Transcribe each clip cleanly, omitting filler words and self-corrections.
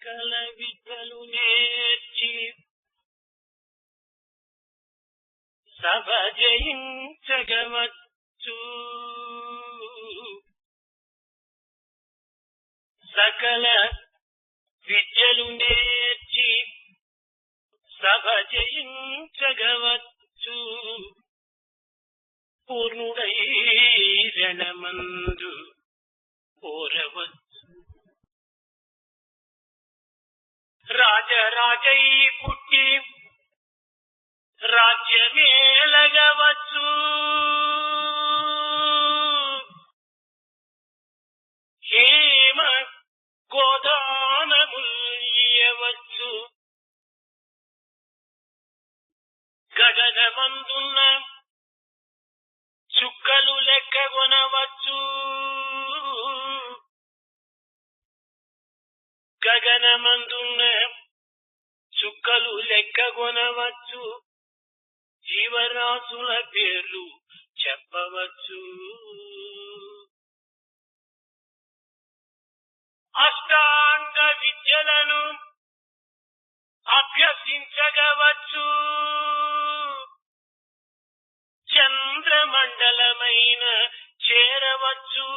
సకల విద్యలు నేర్చి సభ జయించగవచ్చు. సకల విద్యలు నేర్చి సభ జయించగవచ్చు. పూర్ణుడై రణమందు కోరవచ్చు. రాజరాజై పుట్టి రాజ్యమేలగవచ్చు. హేమ గోదానముల్యవచ్చు. గగనమందున్న చుక్కలు లెక్కగొనవచ్చు. గగనమందున్న చుక్కలు లెక్కగొనవచ్చు. జీవరాశుల పేర్లు చెప్పవచ్చు. అష్టాంగ విద్యలను అభ్యసించగవచ్చు. చంద్రమండలమైన చేరవచ్చు.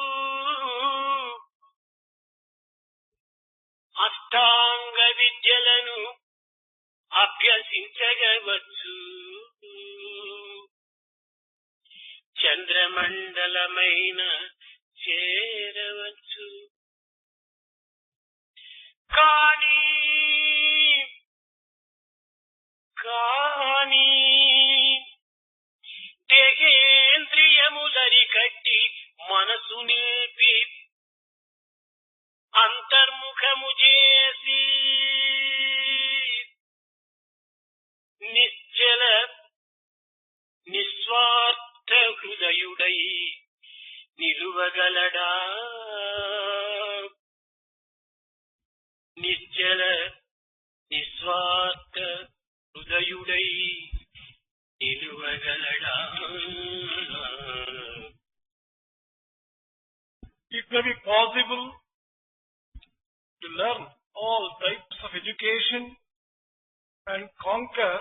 అష్టాంగ విద్యలను అభ్యసించగవచ్చు. చంద్రమండలమైన చేరవచ్చు. కానీ దేహేంద్రియములరి కట్టి మనసు నిలిపి అంతర్ముఖము చేసి నిశ్చల నిస్వార్థ హృదయుడై నిలువగలడా. నిశ్చల నిస్వార్థ హృదయుడై నిలువగలడా. It may be possible to learn all types of education and conquer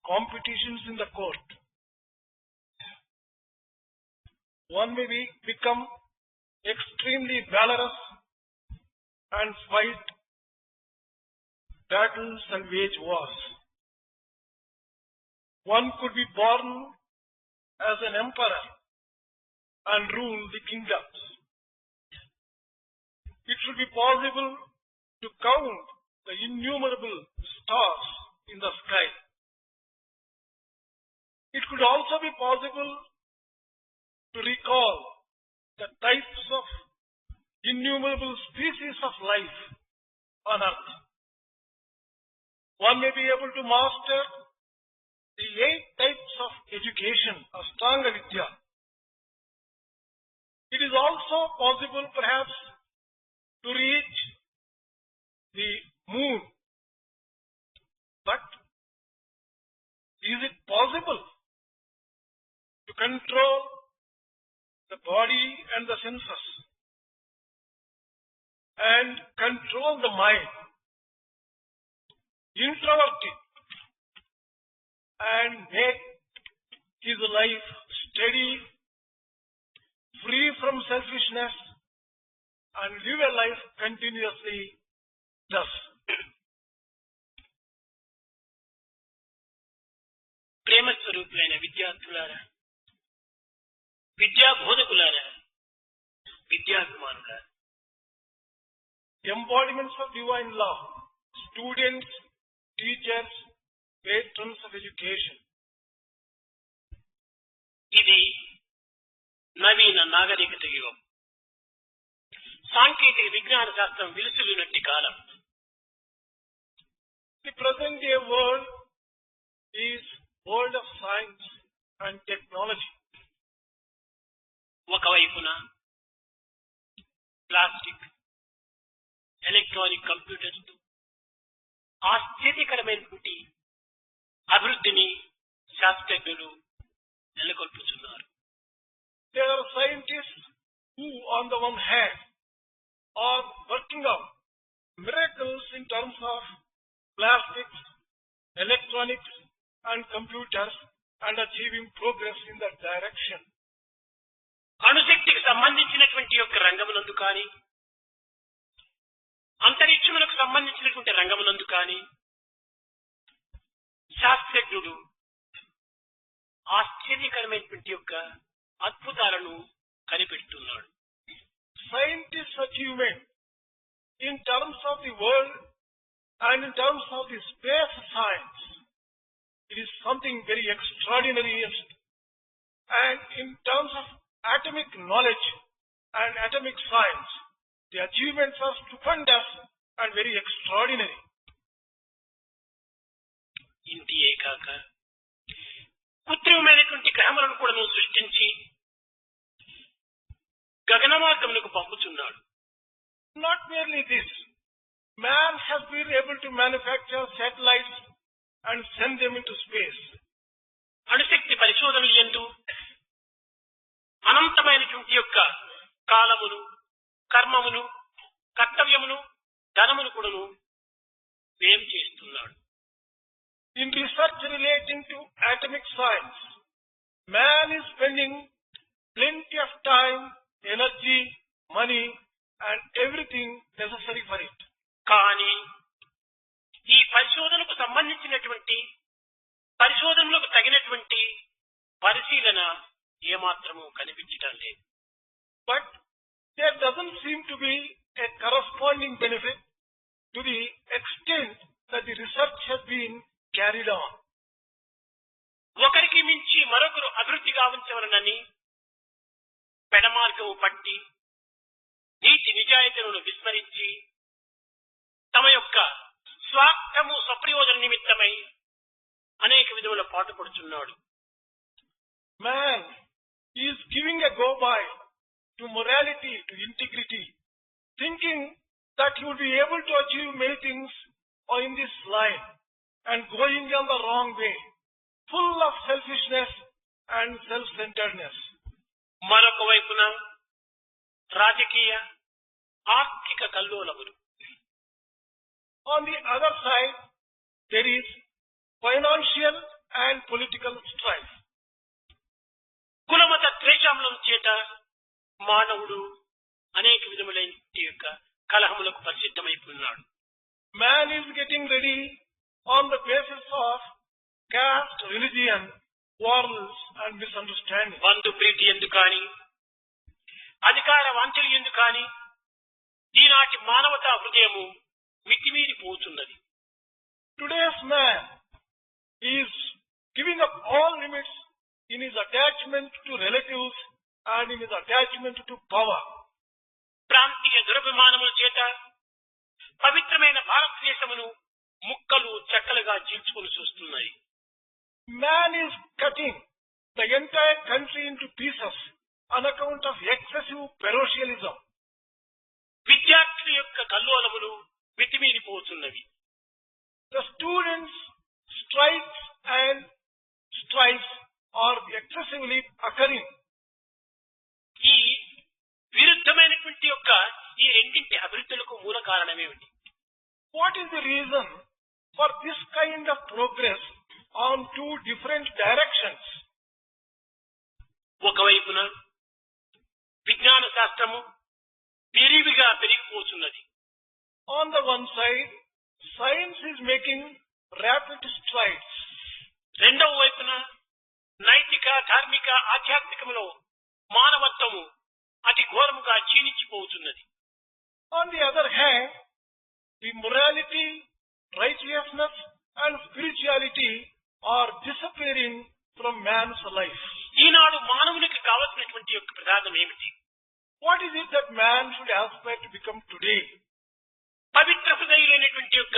competitions in the court. One may become extremely valorous and fight battles and wage wars. One could be born as an emperor and rule the kingdoms. It should be possible to count the innumerable stars in the sky. It could also be possible to recall the types of innumerable species of life on earth. One may be able to master the 8 types of education, Ashtanga Vidya. It is also possible perhaps to reach the moon. But is it possible to control the body and the senses and control the mind, introvert it, and make his life steady, free from selfishness, and live a life continuously thus? ప్రేమస్వరూపులైన విద్యార్థులారా, విద్యా బోధకులారా, విద్యాభిమానులారా, embodiments of divine law, students, teachers, patrons of education. ఇది నవీన నాగరికత యుగం. సాంకేతిక విజ్ఞాన శాస్త్రం విలుసులునట్టి కాలం. The present day world is world of science and technology. ఒకవైపున plastic, electronic computers ఆశ్చర్యకరమైనటువంటి అభివృద్ధిని శాస్త్రజ్ఞులు నెలకొల్పుతున్నారు. There are scientists who on the one hand are working out miracles in terms of plastics, electronics and computers and achieving progress in that direction. అణుశక్తికి సంబంధించినటువంటి యొక్క రంగమునందు కానీ అంతరిక్షములకు సంబంధించినటువంటి రంగమునందు కానీ శాస్త్రజ్ఞుడు ఆశ్చర్యకరమైనటువంటి యొక్క అద్భుతాలను కనిపెడుతున్నాడు. Scientists' achievement in terms of the world and in terms of the space science, it is something very extraordinary, and in terms of atomic knowledge and atomic science, the achievements are stupendous and very extraordinary. ఇంటియే కాక కృత్రిమమైనటువంటి గ్రహములను కూడా సృష్టించి గగన మార్గములకు పంపుతున్నాడు. Not merely this, man has been able to manufacture satellites and send them into space. అణుశక్తి పరిశోధనలు యందు అనంతమైనటువంటి యొక్క కాలమును, కర్మమును, కర్తవ్యమును, ధనమును కూడాను వ్యయం చేస్తున్నాడు. In research relating to atomic science, man is spending plenty of time, energy, money and everything necessary for it. కానీ ఈ పరిశోధనకు సంబంధించినటువంటి పరిశోధనలకు తగినటువంటి పరిశీలన ఏమాత్రము కనిపించడం లేదు. But there doesn't seem to be a corresponding benefit to the extent that the research has been carried on. ఒకరికి మించి మరొకరు అభివృద్ధి గావించవలనని పెడమార్గము పట్టి నీతి నిజాయితీలను విస్మరించి తమ యొక్క స్వార్థము స్వప్రయోజన నిమిత్తమై అనేక విధముల పాటుపడుచున్నాడు. Man is giving a go-by to morality, to integrity, thinking that he would be able to achieve many things in this line and going on the wrong way, full of selfishness and self-centeredness. మరొక వైపున రాజకీయ ఆర్థిక కల్లోలములు. On the other side, there is financial and political strife. కులమత ద్వేషముల చేత మానవుడు అనేక విధములైన యొక్క కలహములకు ప్రసిద్ధమైపోయినాడు. Man is getting ready on the basis of caste, religion, quarrels and misunderstanding. బంధు ప్రీతి ఎందుకు కానీ అధికార వాంఛలు ఎందుకు కానీ ఈనాటి మానవతా హృదయము మితిమీరిపోతున్నది. Today's man is giving up all limits in his attachment to relatives and in his attachment to power. ప్రాంతీయ దురభిమానముల చేత పవిత్రమైన భారతదేశమును ముక్కలు చెక్కలుగా చీల్చుకొని చూస్తున్నాయి. Man is cutting the entire country into pieces on account of excessive parochialism. విద్యార్థుల యొక్క కల్లోలములు మితిమీరిపోతున్నవి. The students' strikes and strifes are excessively occurring. ఈ విరుద్ధమైనటువంటి యొక్క ఈ రెండింటి అభివృద్ధులకు మూల కారణమేమిటి? What is the reason for this kind of progress on two different directions? ఒకవైపున విజ్ఞాన శాస్త్రము విరివిగా పెరిగిపోతున్నది. On the one side, science is making rapid strides. రెండవ వైపున నైతిక, ధార్మిక, ఆధ్యాత్మికములో మానవత్వము అతి ఘోరముగా క్షీణించిపోతున్నది. On the other hand, the morality, righteousness and spirituality are disappearing from man's life. ఈనాడు మానవునికి కావలసినటువంటి యొక్క ప్రధానం ఏమిటి? What is it that man should aspire to become today? పవిత్ర హృదయులైనటువంటి యొక్క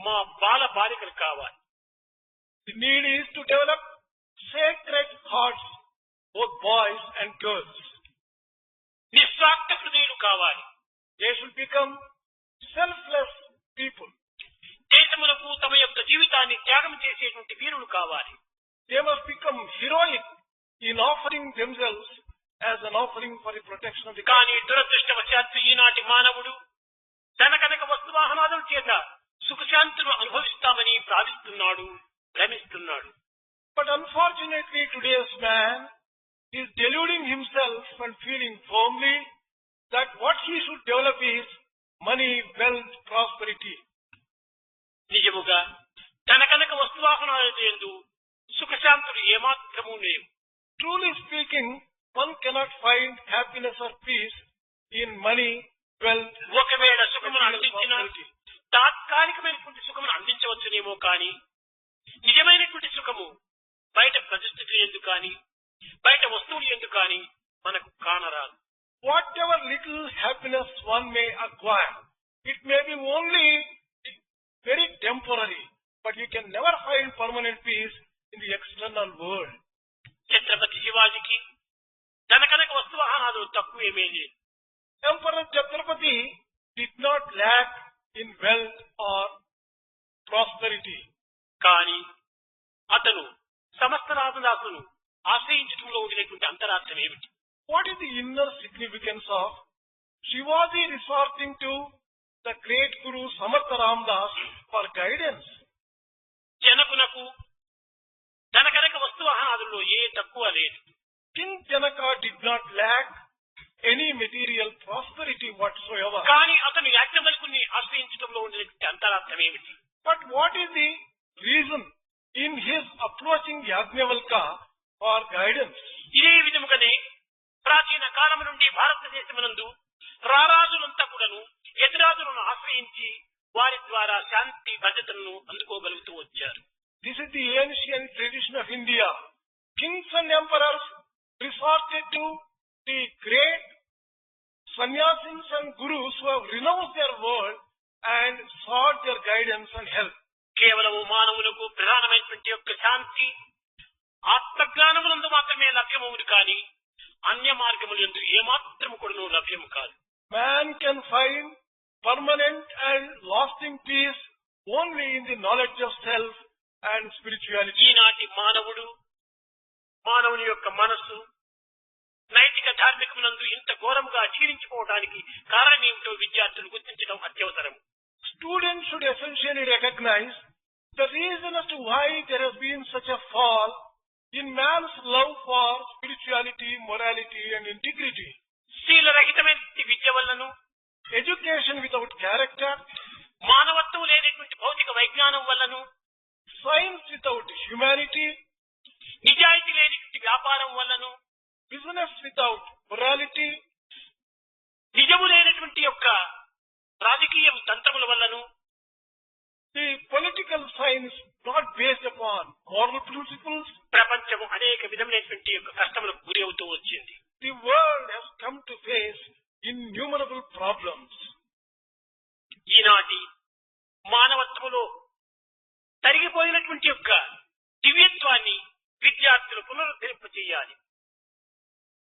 మా బాల బాలికలు కావాలి. The need is to develop sacred hearts, both boys and girls. నిస్వార్థ హృదయులు కావాలి. They should become selfless people. దేశములకు తమ యొక్క జీవితాన్ని త్యాగం చేసేటువంటి వీరులు కావాలి. They must become heroic in offering themselves as an offering for the protection of the కానీ దురదృష్టవశాత్తు ఈనాటి మానవుడు తన కనుక వస్తువాహనాదుల చేత సుఖశాంతులు అనుభవిస్తామని భావిస్తున్నాడు, భ్రమిస్తున్నాడు. But unfortunately, today's man is deluding himself and feeling firmly that what he should develop is money, wealth, prosperity. నిజముగా తన కనుక వస్తువాహనాల యందు సుఖశాంతులు ఏమాత్రము లేవు. Truly speaking, one cannot find happiness or peace in money, wealth, ఒకవేళ సుఖమును అందించిన తాత్కాలికమైనటువంటి సుఖమును అందించవచ్చునేమో కానీ నిజమైనటువంటి సుఖము బయట పరిస్థితులు ఎందుకు కానీ బయట వస్తువులు ఎందుకు కానీ మనకు కానరాదు. Whatever little happiness one may acquire, it may be only very temporary, but you can never find permanent peace in the external world. Chhatrapati శివాజీకి తన కనుక వస్తువాహనాలు తక్కువేమీ లేదు. Emperor Chhatrapati did not lack in wealth or prosperity. కానీ అతను సమస్త రాజదాసును ఆశ్రయించడంలో ఉండినటువంటి అంతరార్థం ఏమిటి? What is the inner significance of Shivaji resorting to the great Guru Samartha Ramdas for guidance? జనకునకు తన కనుక వస్తువాహనాదుల్లో ఏ తక్కువ లేదు. King Janaka did not lack any material prosperity whatsoever. కానీ అతను యాజ్ఞవల్కుని ఆశ్రయించడంలో ఉండినటువంటి అంతరార్థం ఏమిటి? But what is the reason in his approaching Yajnavalka for guidance? ఇదే విధముగానే ప్రాచీన కాలం నుండి భారతదేశమునందు రారాజులంతా కూడాను ఎదురాజులను ఆశ్రయించి వారి ద్వారా శాంతి భద్రతలను అందుకోగలుగుతూ వచ్చారు. This is the ancient tradition of India. Kings and emperors resorted to the great sannyasis and gurus who have renounced their world and sought their guidance and help. కేవలము మానవులకు ప్రధానమైనటువంటి యొక్క శాంతి ఆత్మజ్ఞానమునందు మాత్రమే లభ్యమవును కానీ అన్య మార్గములందు ఏమాత్రము కూడా లభ్యము కాదు. Man can find permanent and lasting peace only in the knowledge of self and spirituality. ఈనాటి మానవుని యొక్క మనస్సు నైతిక ధార్మికమునందు ఇంత ఘోరముగా క్షీణించిపోవడానికి కారణం ఏమిటో విద్యార్థులు గుర్తించడం అత్యవసరం. Students should essentially recognize the reason as to why there has been such a fall in man's love for spirituality, morality and integrity. శీలరహితమైన Vidya వల్లను, Education without character, మానవత్వం లేనటువంటి భౌతిక వైజ్ఞానం వల్లను, science without humanity, నిజాయితీ లేనటువంటి వ్యాపారం వల్లను, business without morality, నిజము లేనటువంటి యొక్క రాజకీయ తంత్రముల వల్లను, the political science not based upon moral principles, ప్రపంచము అనేక విధమైనటువంటి యొక్క కష్టములకు గురి అవుతూ వచ్చింది. the world has come to face innumerable problems. ఈనాటి మానవత్వములో తరిగిపోయినటువంటి యొక్క దివ్యత్వాన్ని విద్యార్థులు పునరుద్ధరింపచేయాలి.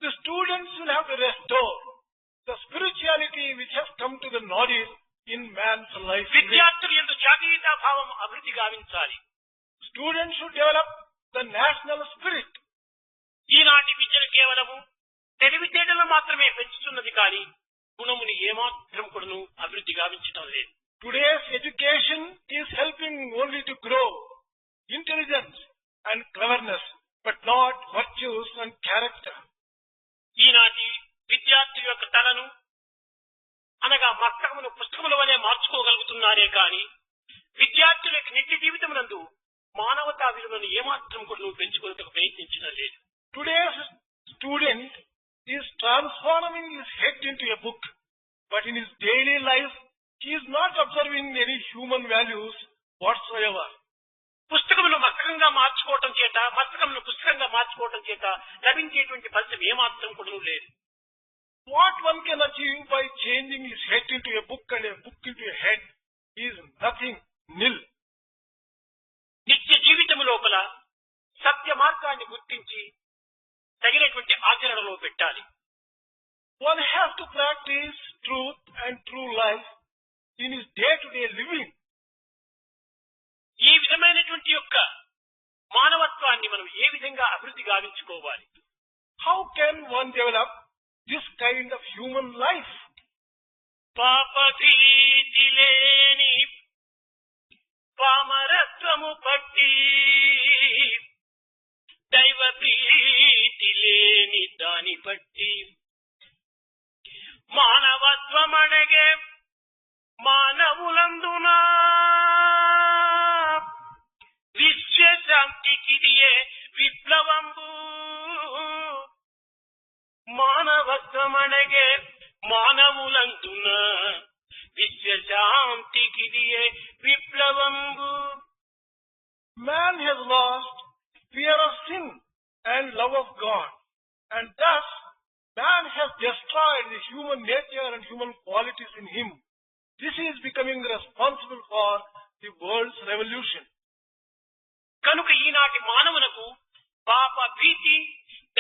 The students will have to restore the spirituality which has come to the notice in man's life. విద్యార్థులు యందు జాతీయతా భావం అభివృద్ధి గావించాలి. Students should develop the national spirit. ఈనాటి విద్యను కేవలము తెలివితేటలు మాత్రమే పెంచుతున్నది కానీ గుణముని ఏమాత్రం కూడాను అభివృద్ధి గావించడం లేదు. Today's education is helping only to grow intelligence and cleverness, but not virtues and character. ఈనాటి విద్యార్థుల యొక్క తలను అనగా మస్తకమును పుస్తకముల వలె మార్చుకోగలుగుతున్నారే కానీ విద్యార్థుల యొక్క నిత్య జీవితమునందు మానవతా విలువను ఏమాత్రం కూడా పెంచుకోవడానికి ప్రయత్నించడం లేదు. Today's student is transforming his head into a book, but in his daily life he is not observing any human values whatsoever. పుస్తకమును మస్తకంగా మార్చుకోవటం చేత మస్తకమును పుస్తకంగా మార్చుకోవటం చేత లభించేటువంటి ఫలితం ఏమాత్రం కూడా లేదు. What one can achieve by changing his head into a book and a book into a head is nothing, nil. నిత్య జీవితము లోపల సత్య మార్గాన్ని గుర్తించి తగినటువంటి ఆచరణలో పెట్టాలి. One has to practice truth and true life in his day-to-day living. ఈ విధమైనటువంటి యొక్క మానవత్వాన్ని మనం ఏ విధంగా అభివృద్ధి గావించుకోవాలి? How can one develop this kind of human life? పాప భీతి లేని పామరత్వము పట్టి దైవ ప్రీతి లేని దాని పట్టి మానవత్వమనగే మానవులందున విశ్వశాంతికిదియే విప్లవంబు మానవత్వమనగే మానవులందున విశ్వశాంతికిదియే విప్లవంబు. Man has lost fear of sin and love of God, and thus man has destroyed the human nature and human qualities in him. This is becoming responsible for the world's revolution. కనుక ఈనాటి మానవులకు పాప భీతి,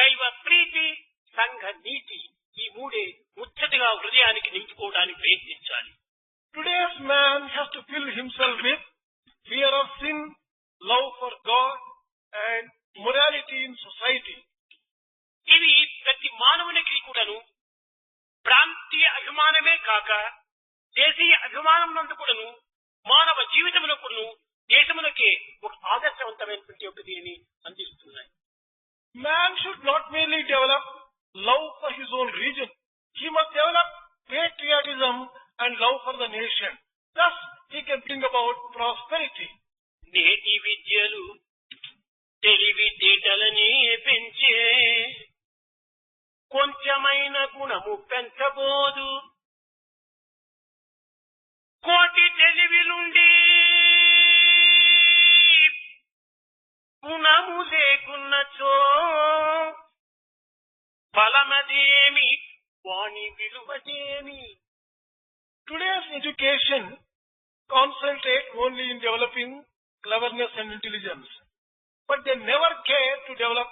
దైవ ప్రీతి, సంఘ నీతి ఈ మూడే ముచ్చటగా హృదయానికి నింపుకోవడానికి ప్రయత్నించాలి. Today's man has to fill himself with fear of sin, love for God, and morality in society. ఇవి ప్రతి మానవునికి కూడాను ప్రాంతీయ అభిమానమే కాక దేశీయ అభిమానం నందు కూడాను మానవ జీవితమునకును దేశమునకే ఒక ఆదర్శవంతమైనటువంటి ఒక దీనిని అందిస్తున్నాయి. Man should not merely develop love for his own region. He must develop patriotism and love for the nation. Thus, he can bring about prosperity. నేటి విద్యలు తెలివితేటలని పెంచే కొంచెమైన గుణము పెంచబోదు. కోటి తెలివిలుండి గుణము లేకున్నచో ఫలమదేమి వాణి విలువదేమి. Today's education concentrates only in developing cleverness and intelligence, but they never care to develop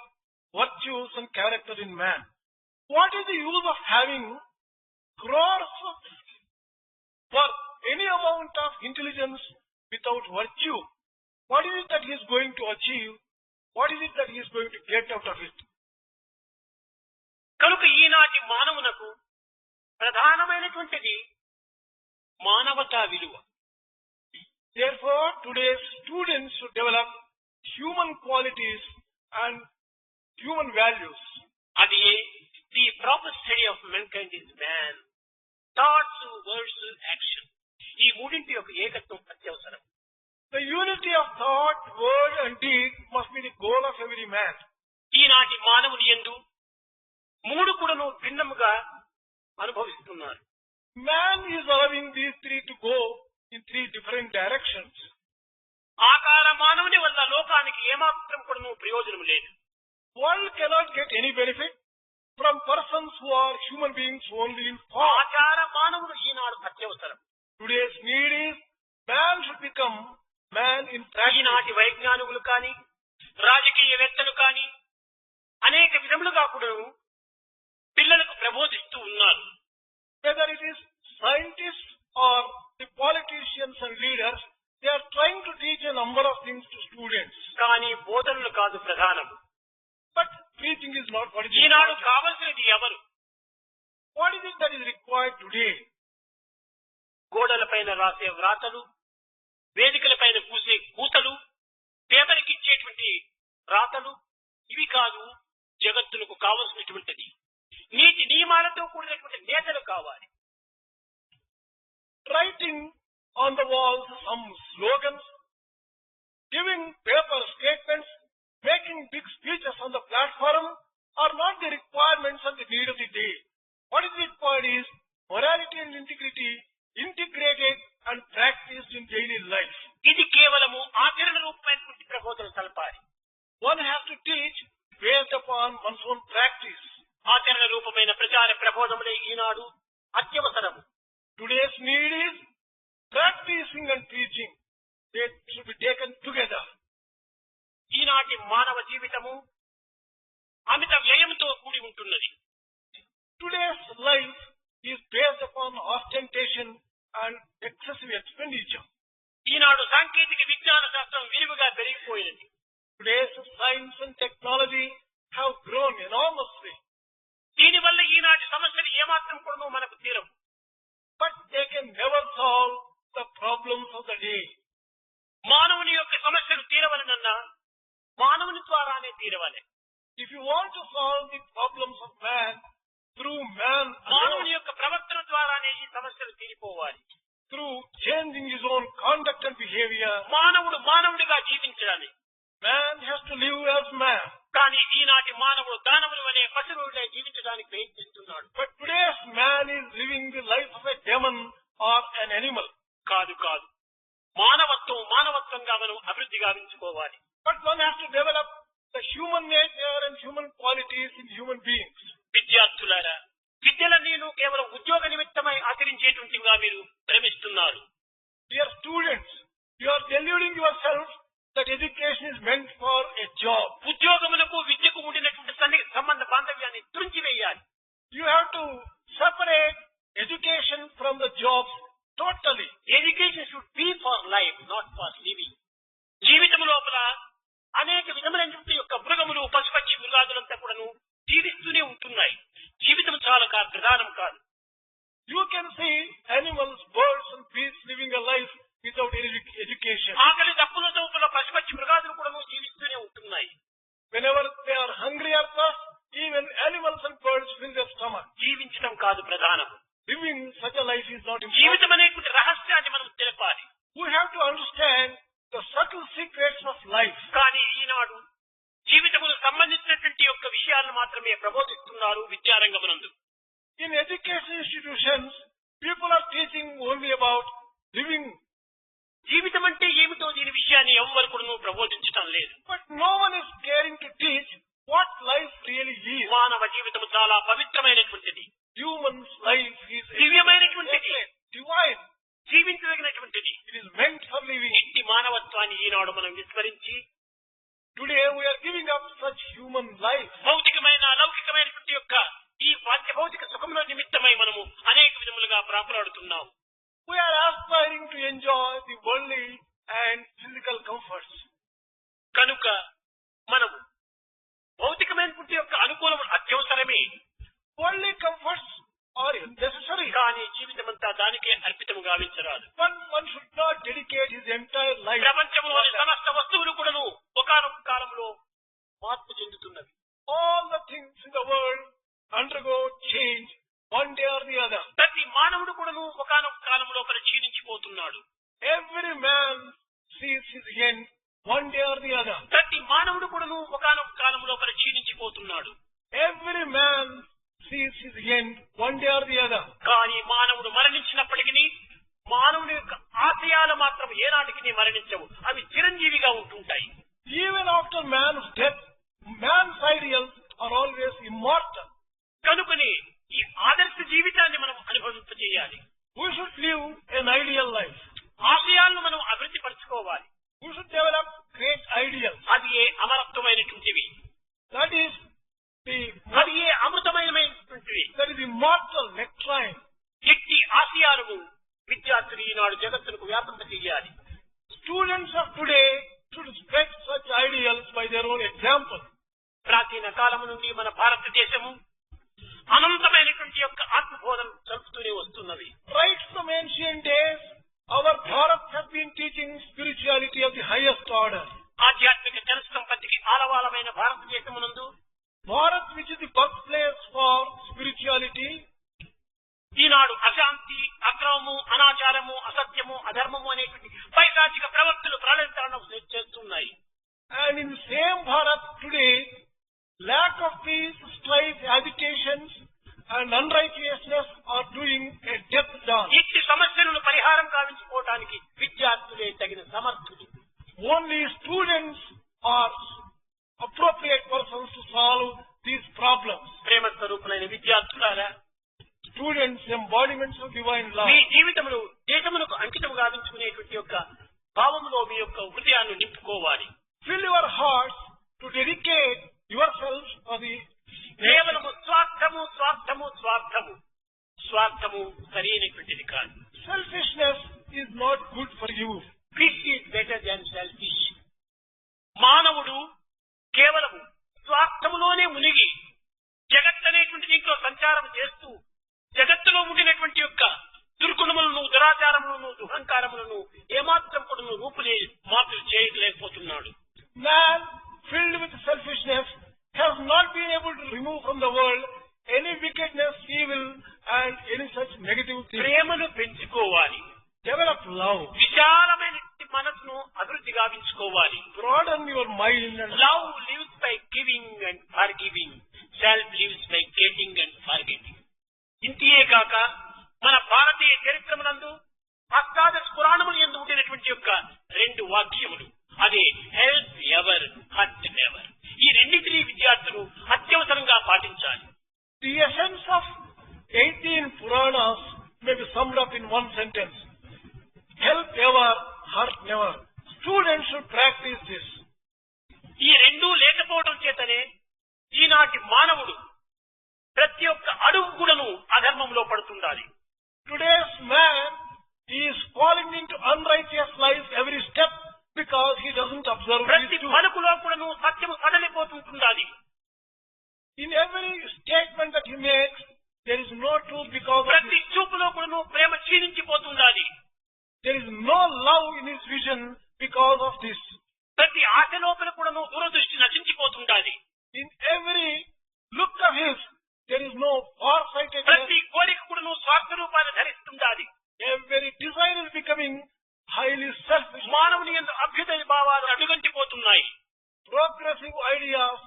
virtues and character in man. What is the use of having crores for any amount of intelligence without virtue? What is it that he is going to achieve? What is it that he is going to get out of it? కనుక ఈనాటి మానవునకు ప్రధానమైనటువంటిది మానవతా విలువ. Therefore, today's students should develop human qualities and human values. అది the proper study of mankind is man. Thoughts, words, action ఈ మూడింటి యొక్క ఏకత్వం అత్యవసరం. The unity of thought, word and deed must be the goal of every man. ఈనాటి మానవుని యందు మూడు కూడాను భిన్నముగా అనుభవిస్తున్నారు. Man is allowing these three to go in three different directions. ఆకార మానవుని వల్ల లోకానికి ఏమాత్రం కూడాను ప్రయోజనం లేదు. World cannot get any benefit from persons who are human beings only in thought. ఆచార మానవుడు ఈనాడు అత్యవసరం. Today's need is man should become man in practice. ఈనాటి వైజ్ఞానికులు కానీ రాజకీయవేత్తలు కానీ అనేక విధములుగా కూడా పిల్లలకు ప్రబోధిస్తూ ఉన్నారు. Whether it is scientists or the politicians and leaders, they are trying to teach a number of things to students. కానీ బోధనలు కాదు ప్రధానం. But preaching is not what is Eenadu important. కావలసినది ఎవరు? What is it that is required today? గోడలపైన రాసే వ్రాతలు, వేదికలపైన పూసే కూతలు, పేపర్కి ఇచ్చేటువంటి రాతలు ఇవి కాదు జగత్తులకు కావలసినటువంటిది. నీతి నియమాలతో కూడినటువంటి నేతలు కావాలి. Writing on the walls some slogans, giving paper statements, making big speeches on the platform are not the requirements and the need of the day. What is required is morality and integrity integrated and practiced in daily life. ఇది కేవలము ఆచరణ రూపమైనటువంటి ప్రబోధన కలపాలి. One has to teach based upon one's own practice. ఆచరణ రూపమైన ప్రచార ప్రబోధములే ఈనాడు అత్యవసరము. Today's need is practicing and teaching. They should be taken together. ఈనాటి మానవ జీవితము అమిత వ్యయంతో కూడి ఉంటున్నది. Today's life is based upon ostentation and excessive expenditure. ఈనాడు సాంకేతిక విజ్ఞాన శాస్త్రం విరివిగా పెరిగిపోయినది. Today's science and technology have grown enormously. దీనివల్ల ఈనాటి సమస్యలు ఏమాత్రం కూడా మనకు తీరవు. but they can never solve the problems of the day. మానవుని యొక్క సమస్యలు తీరవలనన్నా మానవుని ద్వారానే తీరవాలి. If you want to solve the problems of man through man మానవుని alone, యొక్క ప్రవర్తన ద్వారానే ఈ సమస్యలు తీరిపోవాలి. through changing his own conduct and behavior, మానవుడు మానవుడిగా జీవించాలి. man has to live as man. కానీ ఈనాటి మానవుడు దానవుల వలె పశువులే జీవించడానికి ప్రయత్నిస్తున్నాడు. But today's man is living the life of a demon or an animal. కాదు కాదు, మానవత్వంగా మనం అభివృద్ధి గావించుకోవాలి. But one has to develop the human nature and human qualities in human beings. విద్యార్థులారా, విద్యలన్నీను కేవలం ఉద్యోగ నిమిత్తమై ఆచరించేటువంటివిగా మీరు భ్రమిస్తున్నారు. Dear students, you are deluding yourself that education is meant for a job. ఉద్యోగములకు విద్యకు ఉండినటువంటి సంబంధ బాంధవ్యాన్ని తుంచివేయాలి. You have to separate education from the jobs totally. Education should be for life, not for living. జీవితం లోపల అనేక విధములైనటువంటి యొక్క మృగములు, పశుపక్షి మృగాదులంతా కూడాను జీవిస్తూనే ఉంటున్నాయి. జీవితం చాలా ప్రధానం కాదు. You can see animals, birds and beasts living a life without any education. ఆకలి దప్పుల లోపల పశుపక్షి మృగాదులు కూడాను జీవిస్తూనే ఉంటున్నాయి. Whenever they are hungry or thirst, even animals and birds fill their stomach. జీవించడం కాదు ప్రధానం. Living such a life is not important. జీవితం అనేటువంటి రహస్యాన్ని మనం తెలపాలి. We have to understand the subtle secrets of life. కానీ ఈనాడు జీవితముకు సంబంధించినటువంటి యొక్క విషయాలను మాత్రమే ప్రబోధిస్తున్నారు విద్యారంగమునందు. In education institutions, people are teaching only about living. జీవితం అంటే ఏమిటో దీని విషయాన్ని ఎవ్వరు కూడా ప్రబోధించడం లేదు. But no one is caring to teach what life really is. మానవ జీవితం చాలా పవిత్రమైనటువంటిది. Human's life is దివ్యమైనటువంటిది, divine. జీవించదగినటువంటిది. It is meant for living. ఇట్టి మానవత్వాన్ని ఈనాడు మనం విస్మరించి Today we are giving up such human life. భౌతికమైన లౌకికమైనటువంటి యొక్క ఈ భౌతిక సుఖంలో నిమిత్తమై మనము అనేక విధములుగా ప్రాకులాడుతున్నాం. We are aspiring to enjoy the worldly and physical comforts. కనుక మనము భౌతికమైనటువంటి యొక్క అనుకూలం అత్యవసరమే. Worldly comforts are necessary. కానీ జీవితమంతా దానికే అర్పితము గావించరాదు. One should not dedicate his entire life. ప్రపంచంలోని సమస్త వస్తువులు కూడాను ఒకానొక కాలంలో మార్పు చెందుతున్నవి. All the things in the world undergo change one day or the other. ప్రతి మానవుడు కూడాను ఒకానొక కాలంలో క్షీణించిపోతున్నాడు. Every man sees his end one day or the other. ప్రతి మానవుడు కూడాను ఒకానొక కాలంలో క్షీణించిపోతున్నాడు. Every man sees his end one day or the other. కానీ మానవుడు మరణించినప్పటికీ మానవుని యొక్క ఆశయాలు మాత్రం ఏనాటికి మరణించవు. అవి చిరంజీవిగా ఉంటుంటాయి. Even after man's death, man's ideals are always immortal. కనుకని ఈ ఆదర్శ జీవితాన్ని మనం అనుభవింపజేయాలి. We should live an ideal life. ఆశయాలను మనం అభివృద్ధి పరచుకోవాలి. We should develop great ideals. అది ఏ అమరత్వమైనటువంటివి, That is అది ఏ అమృతమైనటువంటివి, that is immortal, nectarine. ఎట్టి ఆశయాలను విద్యార్థులు ఈనాడు జగత్తులకు వ్యాపింప చేయాలి. Students of today should spread such ideals by their own example. ప్రాచీన కాలము నుండి మన భారతదేశము అనంతమైనటువంటి యొక్క ఆత్మబోధన జరుపుతూనే వస్తున్నది. Right from ancient days, our Bharat has been teaching spirituality of the highest order. ఆధ్యాత్మిక జన సంపత్తికి ఆలవాలమైన భారతదేశమునందు Bharat, which is the birthplace for spirituality, ఈనాడు అశాంతి, అక్రమము, అనాచారము, అసత్యము, అధర్మము అనేటువంటి పైశాచిక ప్రవృత్తులు ప్రళయించడం చేస్తున్నాయి. and in the same Bharat today, lack of peace, strife, agitations and unrighteousness are doing a death dance. ఇట్టి సమస్యలను పరిహారం కావించుకోవడానికి విద్యార్థులే తగిన సమర్థులు. Only students are appropriate persons to solve these problems. ప్రేమ స్వరూపులైన విద్యార్థులారా, Students, embodiments of divine love. మీ జీవితంలో దేశమునకు అంకితం గావించుకునేటువంటి యొక్క భావములో మీ యొక్క హృదయాన్ని నింపుకోవాలి. Fill your hearts to dedicate yourselves for the కేవలము స్వార్థము స్వార్థము స్వార్థము స్వార్థము సరైనటువంటిది కాదు. selfishness is not good for you. Fish is better than selfish. మానవుడు కేవలము స్వార్థములోనే మునిగి జగత్ అనేటువంటి దీంట్లో సంచారం చేస్తూ జగత్తులో ఉండినటువంటి యొక్క కూడాను ఏమాత్రం కూడాను మార్పులు చేయలేకపోతున్నాడు. Man filled with selfishness has not been able to remove from the world any wickedness, evil and any such negative things. ప్రేమను పెంచుకోవాలి. Develop love. విశాలమైన మనసును అభివృద్ధి గావించుకోవాలి. Broaden your mind and love lives by giving and forgiving. Self lives by getting and forgetting. ఇంతియే కాక మన భారతీయ చరిత్రమునందు అష్టాదశ పురాణములు యందు ఉండినటువంటి యొక్క 2 వాక్యములు, అదే హెల్ప్ ఎవర్ హర్ట్ నెవర్. ఈ రెండింటినీ విద్యార్థులు అత్యవసరంగా పాటించాలి. the essence of 18 Puranas may be summed up in one sentence. Help ever, hurt never. Students should practice this. ఈ రెండూ లేకపోవడం చేతనే ఈనాటి మానవుడు ప్రతి ఒక్క అడుగు కూడాను అధర్మంలో పడుతుండాలి. Today's man is falling into unrighteous lives every step because he doesn't observe ప్రతి these two. పలుకులో కూడాను సత్యము సడలిపోతుంటుండాలి. In every statement that he makes, there is no truth because of ప్రతి this. చూపులో కూడాను ప్రేమ క్షీణించిపోతుండాలి. There is no love in his vision because of this. ప్రతి ఆశ లోపల కూడాను దూరదృష్టి నశించిపోతుండాలి. In every look of his, there is no farsightedness. ప్రతి కోరిక కూడాను స్వార్థ రూపాన్ని ధరిస్తుండాలి. Every desire is becoming highly selfish. మానవుని యందు అభ్యుదయ భావాలు అడుగంటిపోతున్నాయి. Progressive ideas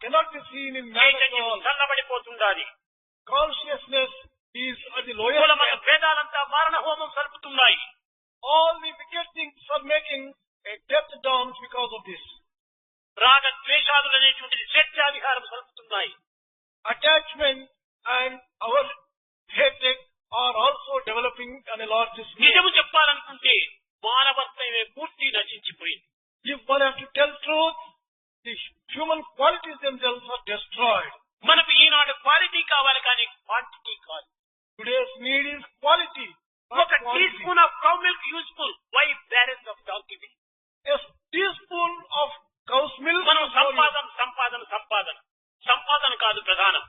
cannot be seen in man at చైతన్యం all. చల్లబడిపోతుండాలి. Consciousness is at the కుల lowest మత end. భేదాలంతా మారణ హోమం సలుపుతున్నాయి. All the wicked things are making a death dance because of this. రాగ ద్వేషాలు అనేటువంటిది స్వేచ్ఛావిహారం సలుపుతున్నాయి. Attachment and our hatred are also developing on a large scale. నిజము చెప్పాలనుకుంటే మానవత్వమే పూర్తి నశించిపోయింది. If one has to tell truth, the human qualities themselves are destroyed. మనకు ఈనాడు quality కావాలి కానీ quantity కాదు. Today's need is quality, not ఒక tea quantity. Spoon of cow milk useful, why barrels of donkey milk. A teaspoon of cow's milk. మనం is all సంపాదన సంపాదన సంపాదన సంపాదన కాదు ప్రధానం,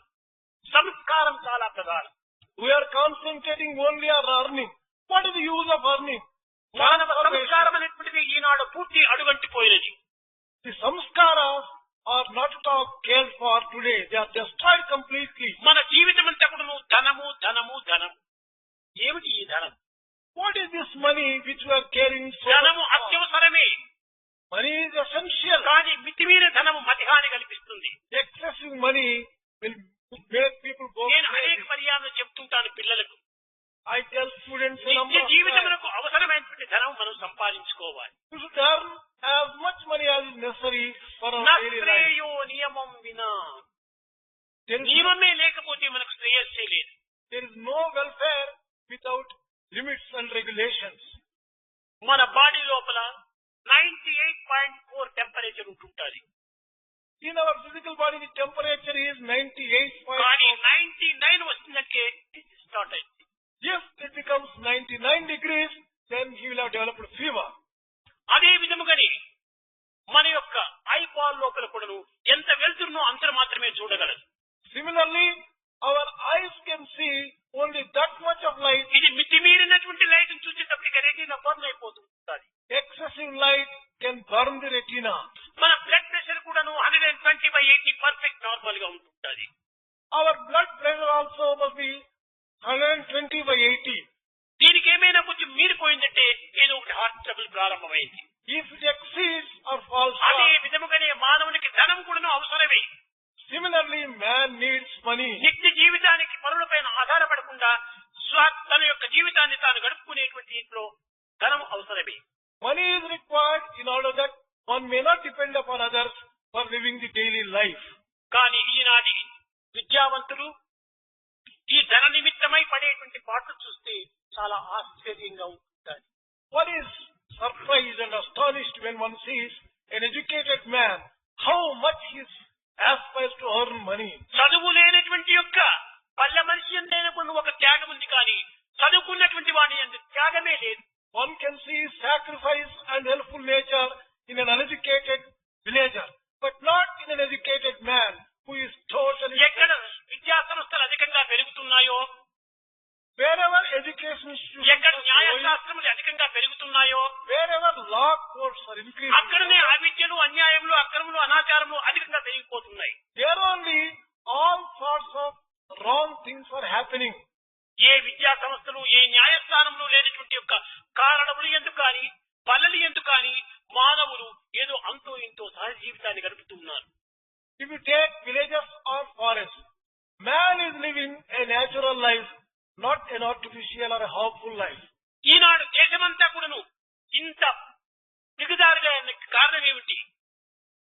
సంస్కారం చాలా ప్రధానం. We are concentrating only on earning. What is the use of earning? మానవ సంస్కారం అనేటువంటిది ఈనాడు పూర్తి అడుగంటిపోయినది. The samskaras are not at all cared for today. They are destroyed completely. మన జీవితం అంతా కూడా ధనము ధనము ధనం. ఏమిటి ఈ ధనం? What is this money which we are carrying so ధనము much for? అత్యవసరమే, Money is essential. కానీ మితిమీర ధనము మతిహాని కల్పిస్తుంది. Excessive money will make people go నేను అనేక crazy. పర్యాలు చెప్తుంటాను పిల్లలకు, I tell students a నిత్య number of times, జీవితమునకు అవసరమైనటువంటి ధనం మనం సంపాదించుకోవాలి. you should earn as much money as is necessary for our daily life. నశ్రేయో నియమం వినా. There is, నియమమే లేకపోతే మనకు శ్రేయస్సే లేదు. there is no welfare without limits and regulations. మన బాడీ లోపల 98.4 temperature ఉంటుంటుంది. In our physical body, the temperature is 98.4. కానీ 99 వస్తుందంటే start అయింది. If it becomes 99 degrees, then he will have developed fever. అదే విధముగానే మన యొక్క ఐబాల్ లోపల కూడాను ఎంత వెళ్తున్నో అంత మాత్రమే చూడగలదు. Similarly, our eyes can see only that much of light. ఇది మితిమీరినటువంటి లైట్ చూసేటప్పటికి రెటీనా బర్న్ అయిపోతుంది. Excessive light can burn the retina. మన బ్లడ్ ప్రెషర్ కూడాను 120/80 పర్ఫెక్ట్ నార్మల్ గా ఉంటుంది. Our blood pressure also must be 120/80. దీనికి ఏమైనా కొంచెం మీరిపోయిందంటే ఏదో ఒకటి హార్ట్ ట్రబుల్ ప్రారంభమైంది. If it exceeds or falls అదే short, విధముగానే మానవునికి ధనం కూడాను అవసరమే. similarly man needs money. నిత్య జీవితానికి పరులపైన ఆధారపడకుండా తన యొక్క జీవితాన్ని తాను గడుపుకునేటువంటి ఇంట్లో ధనం అవసరమే. Money is required in order that one may not depend upon others for living the daily life. కానీ ఈనాటి విద్యావంతులు ఈ ధన నిమిత్తమై పడేటువంటి పాటలు చూస్తే చాలా ఆశ్చర్యంగా ఉంటుంది. One is surprised and astonished when one sees an educated man, how much he aspires to earn money. చదువు లేనటువంటి యొక్క పల్లె మనిషి అంటేనప్పుడు ఒక త్యాగం ఉంది, కానీ చదువుకున్నటువంటి వాడి అంత త్యాగమే లేదు. One can see sacrifice and helpful nature in an uneducated villager, but not in an educated man who is totally. ఎక్కడ విద్యా సంస్థలు అధికంగా పెరుగుతున్నాయో Wherever education institutions ఎక్కడ are growing, న్యాయశాస్త్రములు అధికంగా పెరుగుతున్నాయో, wherever law courts are increasing, అక్కడనే అవిద్యలు, అన్యాయములు, అక్రమములు, అనాచారములు అధికంగా పెరిగిపోతున్నాయి. there only all sorts of wrong things are happening. ఏ విద్యా సంస్థలు, ఏ న్యాయస్థానములు లేనటువంటి యొక్క కారణములు ఎందుకు కానీ, పల్లెలు ఎందుకు కానీ మానవులు ఏదో అంతో ఇంతో సహజ జీవితాన్ని గడుపుతున్నారు. If you take villages or forests, man is living a natural life, not an artificial or a harmful life. ఈనాడు దేశమంతా కూడాను ఇంత దిగజారుగా కారణం ఏమిటి?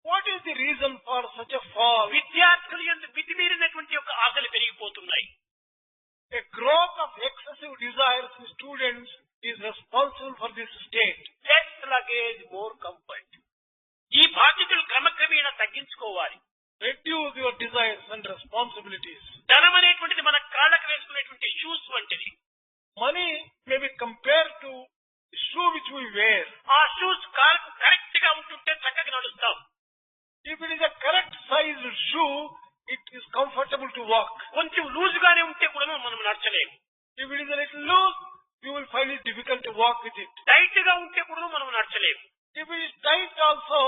What is the reason for such a fall? విద్యార్థులు ఎందుకు మితిమీరినటువంటి యొక్క ఆశలు పెరిగిపోతున్నాయి. A growth of excessive desires in students is responsible for this state. Less luggage, more comfort. ఈ బాధ్యతలు క్రమక్రమేణా తగ్గించుకోవాలి. Reduce your desires and responsibilities. ధనం అనేటువంటిది మన కాళ్ళకు వేసుకునేటువంటి షూస్ వంటిది. Money may be compared to the shoe which we wear. ఆ shoes కాళ్ళకు కరెక్ట్ గా ఉంటుంటే చక్కగా నడుస్తాం. If it is a correct size shoe, it is comfortable to walk. కొంచెం లూజ్ గానే ఉంటే కూడా మనం నడచలేము. If it is a little loose, you will find it difficult to walk with it. Tight గా ఉంటే కూడా మనం నడచలేము. If it is tight also,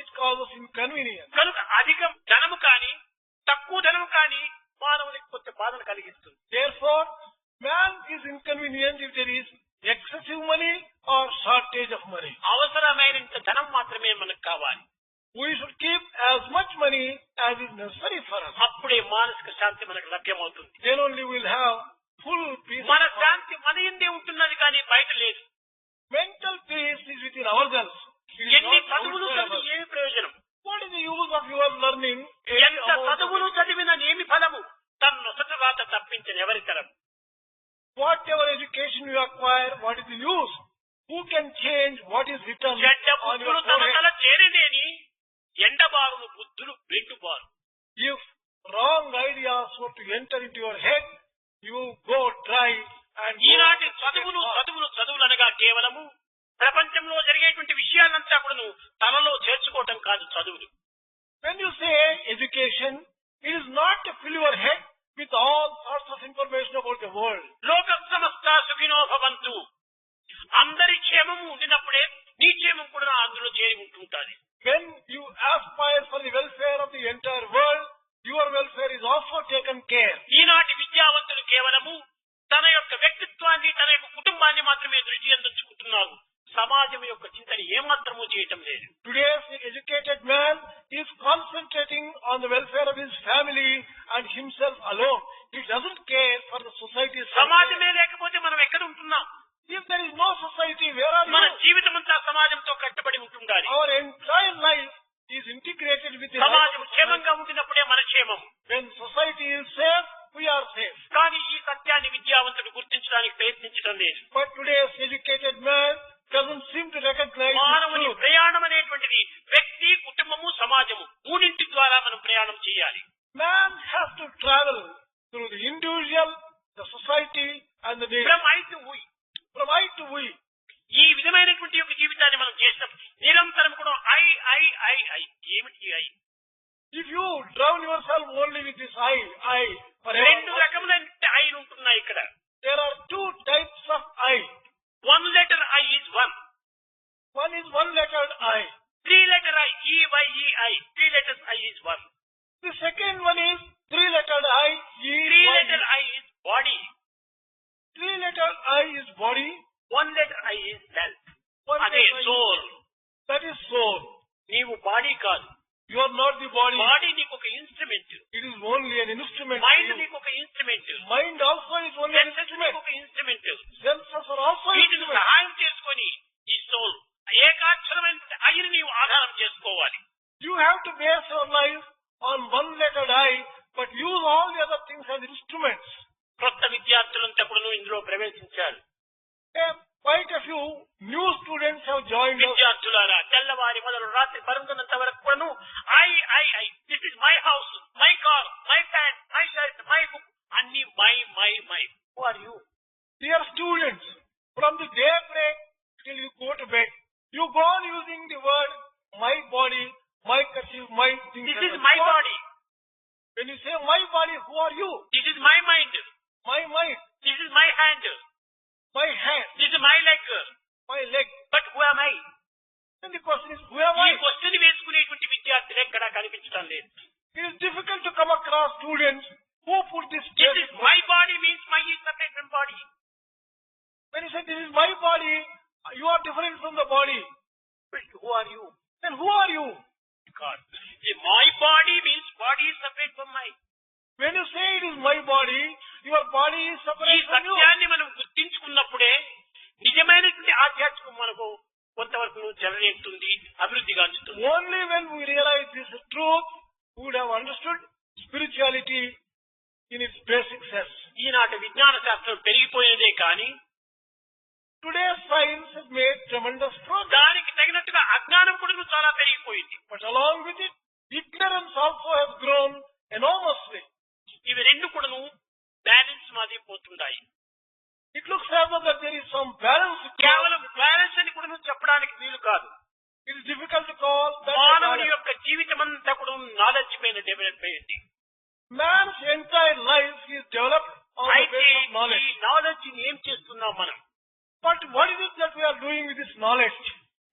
it causes inconvenience. కనుక అధిక ధనము కానీ, తక్కువ ధనము కానీ మానవునికి కొంత బాధను కలిగిస్తుంది. Therefore, man is inconvenient if there is excessive money or shortage of money. అవసరమైనంత ధనం మాత్రమే మనకు కావాలి. We should keep as much money as is necessary for us. అప్పుడే మానసిక శాంతి మనకు లభ్యమవుతుంది. Then only we will have full peace. మన శాంతి మన యందే ఉంటున్నది కానీ బయట లేదు. Mental peace is within ourselves. It is ఎన్ని not చదువులు outside చదివి us. ఏమి ప్రయోజనం? What is the use of your learning? ఎంత చదువులు చదివిన ఏమి ఫలము? తన్నొసట రాత తప్పించిన ఎవరి తరం? Whatever education you acquire, what is the use? Who can change what is written చెడ్డ on your బుద్ధులు తమ forehead? తల చేరినేని ఎండబారును బుద్ధులు వెండుబారు. If wrong ideas were to enter into your head, you go dry and ఈనాటి చదువులు చదువులు చదువులు అనగా కేవలము ప్రపంచంలో జరిగేటువంటి విషయాలంతా కూడాను తలలో చేర్చుకోవటం కాదు చదువులు. When you say education, it is not to fill your head with all sorts of information about the world. లోక సమస్త సుఖినో భవంతు. అందరి క్షేమము ఉండినప్పుడే నీ క్షేమం కూడా అందులో చేరి ఉంటుంటాది. When you aspire for the welfare of the entire world, your welfare is also taken care. ఈనాటి విద్యావంతులు కేవలము తన యొక్క వ్యక్తిత్వాన్ని, తన యొక్క కుటుంబాన్ని మాత్రమే దృష్టి అందించుకుంటున్నారు. సమాజం యొక్క చింతన ఏమాత్రమూ చేయటం లేదు. Today's educated man is concentrating on the welfare of his family and himself alone. He doesn't care for the society's welfare. సమాజమే లేకపోతే మనం ఎక్కడ ఉంటున్నాం? If there is no society, where are మన you? జీవితం అంతా సమాజంతో కట్టుబడి ఉంటుండాలి. Our entire life is integrated with the life సమాజం of society. క్షేమంగా ఉండినప్పుడే మన క్షేమం. When society is safe, we are safe. కానీ ఈ సత్యాన్ని విద్యావంతుడు గుర్తించడానికి ప్రయత్నించడం లేదు. But today's educated man doesn't seem to recognize this మానవుని truth. ప్రయాణం అనేటువంటిది వ్యక్తి, కుటుంబము, సమాజము మూడింటి ద్వారా మనం ప్రయాణం చేయాలి. Man has to travel through the individual, the society and the nation. From I to we. From I to we. ఈ విధమైనటువంటి యొక్క జీవితాన్ని మనం చేసినప్పుడు నిరంతరం కూడా ఐ ఏమిటి I? If you drown yourself only with this I, రెండు forever, రకములైన ఐలు ఉంటున్నాయి ఇక్కడ. there are two types of I. One letter I is one. One is one-lettered I. Three letter I EYEI. Three letters I is one. The second one is three-lettered I. Three letter I is body. Three-lettered I is body. One letter I is self. One అదే letter I is- soul. That is soul. నీవు body కాదు. You are not the body. Body నీకు ఒక instrument. It is only an instrument. to mind you. నీకు ఒక instrument. Mind also is only an senses instrument. నీకు ఒక instrument. Senses are also an వీటిని instrument. సహాయం చేసుకొని ఈ సోల్ ఏకాక్షరమైన ఐని నీవు ఆధారం చేసుకోవాలి. You have to base your life on one-lettered I, but use all the other things as instruments. కొత్త విద్యార్థులంతా కూడా ఇందులో ప్రవేశించారు. Quite a few new students have joined us. విద్యార్థులారా, తెల్లవారి మొదలు రాత్రి పరుగుతున్నంత వరకు కూడాను I this is my house, my car, my pant, my shirt, my book అన్ని my. Who are you? Dear students, from the daybreak till you go to bed, you go on using the word my body, my kerchief, my things. This like is that. My body. When you say my body, who are you? This is my mind. My mind. This is my hand. my hand, This is my leg. my leg. But who am I? Then the question is, who am ఈ I? Question వేసుకునేటువంటి విద్యార్థులు ఎక్కడా కనిపించడం లేదు. It is difficult to come across students who put this This basic is my body means my is separate from body. When you say this is my body, you are different from the body. But who are you? Then who are you? God. My body means body is separate from my. When you say it is my body, your body is ఈ separate from you. సత్యాన్ని మనం గుర్తించుకున్నప్పుడే నిజమైనటువంటి ఆధ్యాత్మికం మనకు కొంతవరకు చెలరేగుతుంది, అభివృద్ధి గాంచుతుంది. Only when we realize this truth, we would have understood spirituality in its basic sense. ఈనాటి విజ్ఞాన శాస్త్రం పెరిగిపోయినదే కానీ Today's science has made tremendous progress. దానికి తగినట్టుగా అజ్ఞానం కూడా చాలా పెరిగిపోయింది. But along with it, ignorance also has grown enormously. ఇవి రెండు కూడాను బ్యాలెన్స్ మాది పోతుంటాయి. It looks as though that there is some balance. కేవలం బ్యాలెన్స్ అని కూడా చెప్పడానికి వీలు కాదు. It is difficult to call that a మానవుని balance. యొక్క జీవితం అంతా కూడా నాలెడ్జ్ పైన డెవలప్ అయ్యింది. Man's entire life is developed on the అయితే basis of ఈ knowledge. నాలెడ్జ్ ని ఏం చేస్తున్నాం మనం? But what is it that we are doing with this knowledge?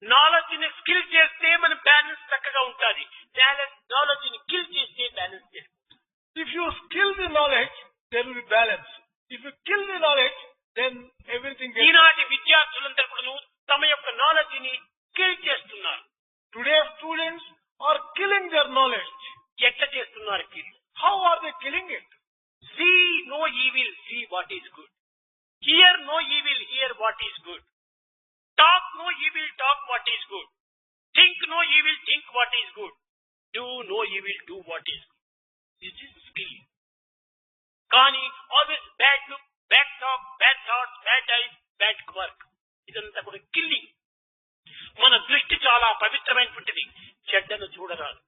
Knowledge ని స్కిల్ చేస్తే మన బ్యాలెన్స్ చక్కగా ఉంటుంది. నాలెడ్జ్ ని కిల్ చేస్తే బ్యాలెన్స్ చేస్తుంది. If you skill the knowledge, there will be balance. If you kill the knowledge, then everything gets. ఈనాటి విద్యార్థులందరూ కూడా తమ యొక్క నాలెడ్జ్ ని కిల్ చేస్తున్నారు. Today's students are killing their knowledge. ఎట్లా చేస్తున్నారు kill? How are they killing it? See no evil, see what is good. Hear no evil, hear what is good. Talk no evil, talk what is good. Think no evil, think what is good. Do no evil, do what is good. This is skill. కానీ always bad look, bad talk, bad thoughts, bad eyes, bad work. ఇదంతా కూడా killing. మన దృష్టి చాలా పవిత్రమైనటువంటిది. చెడ్డను చూడరాదు.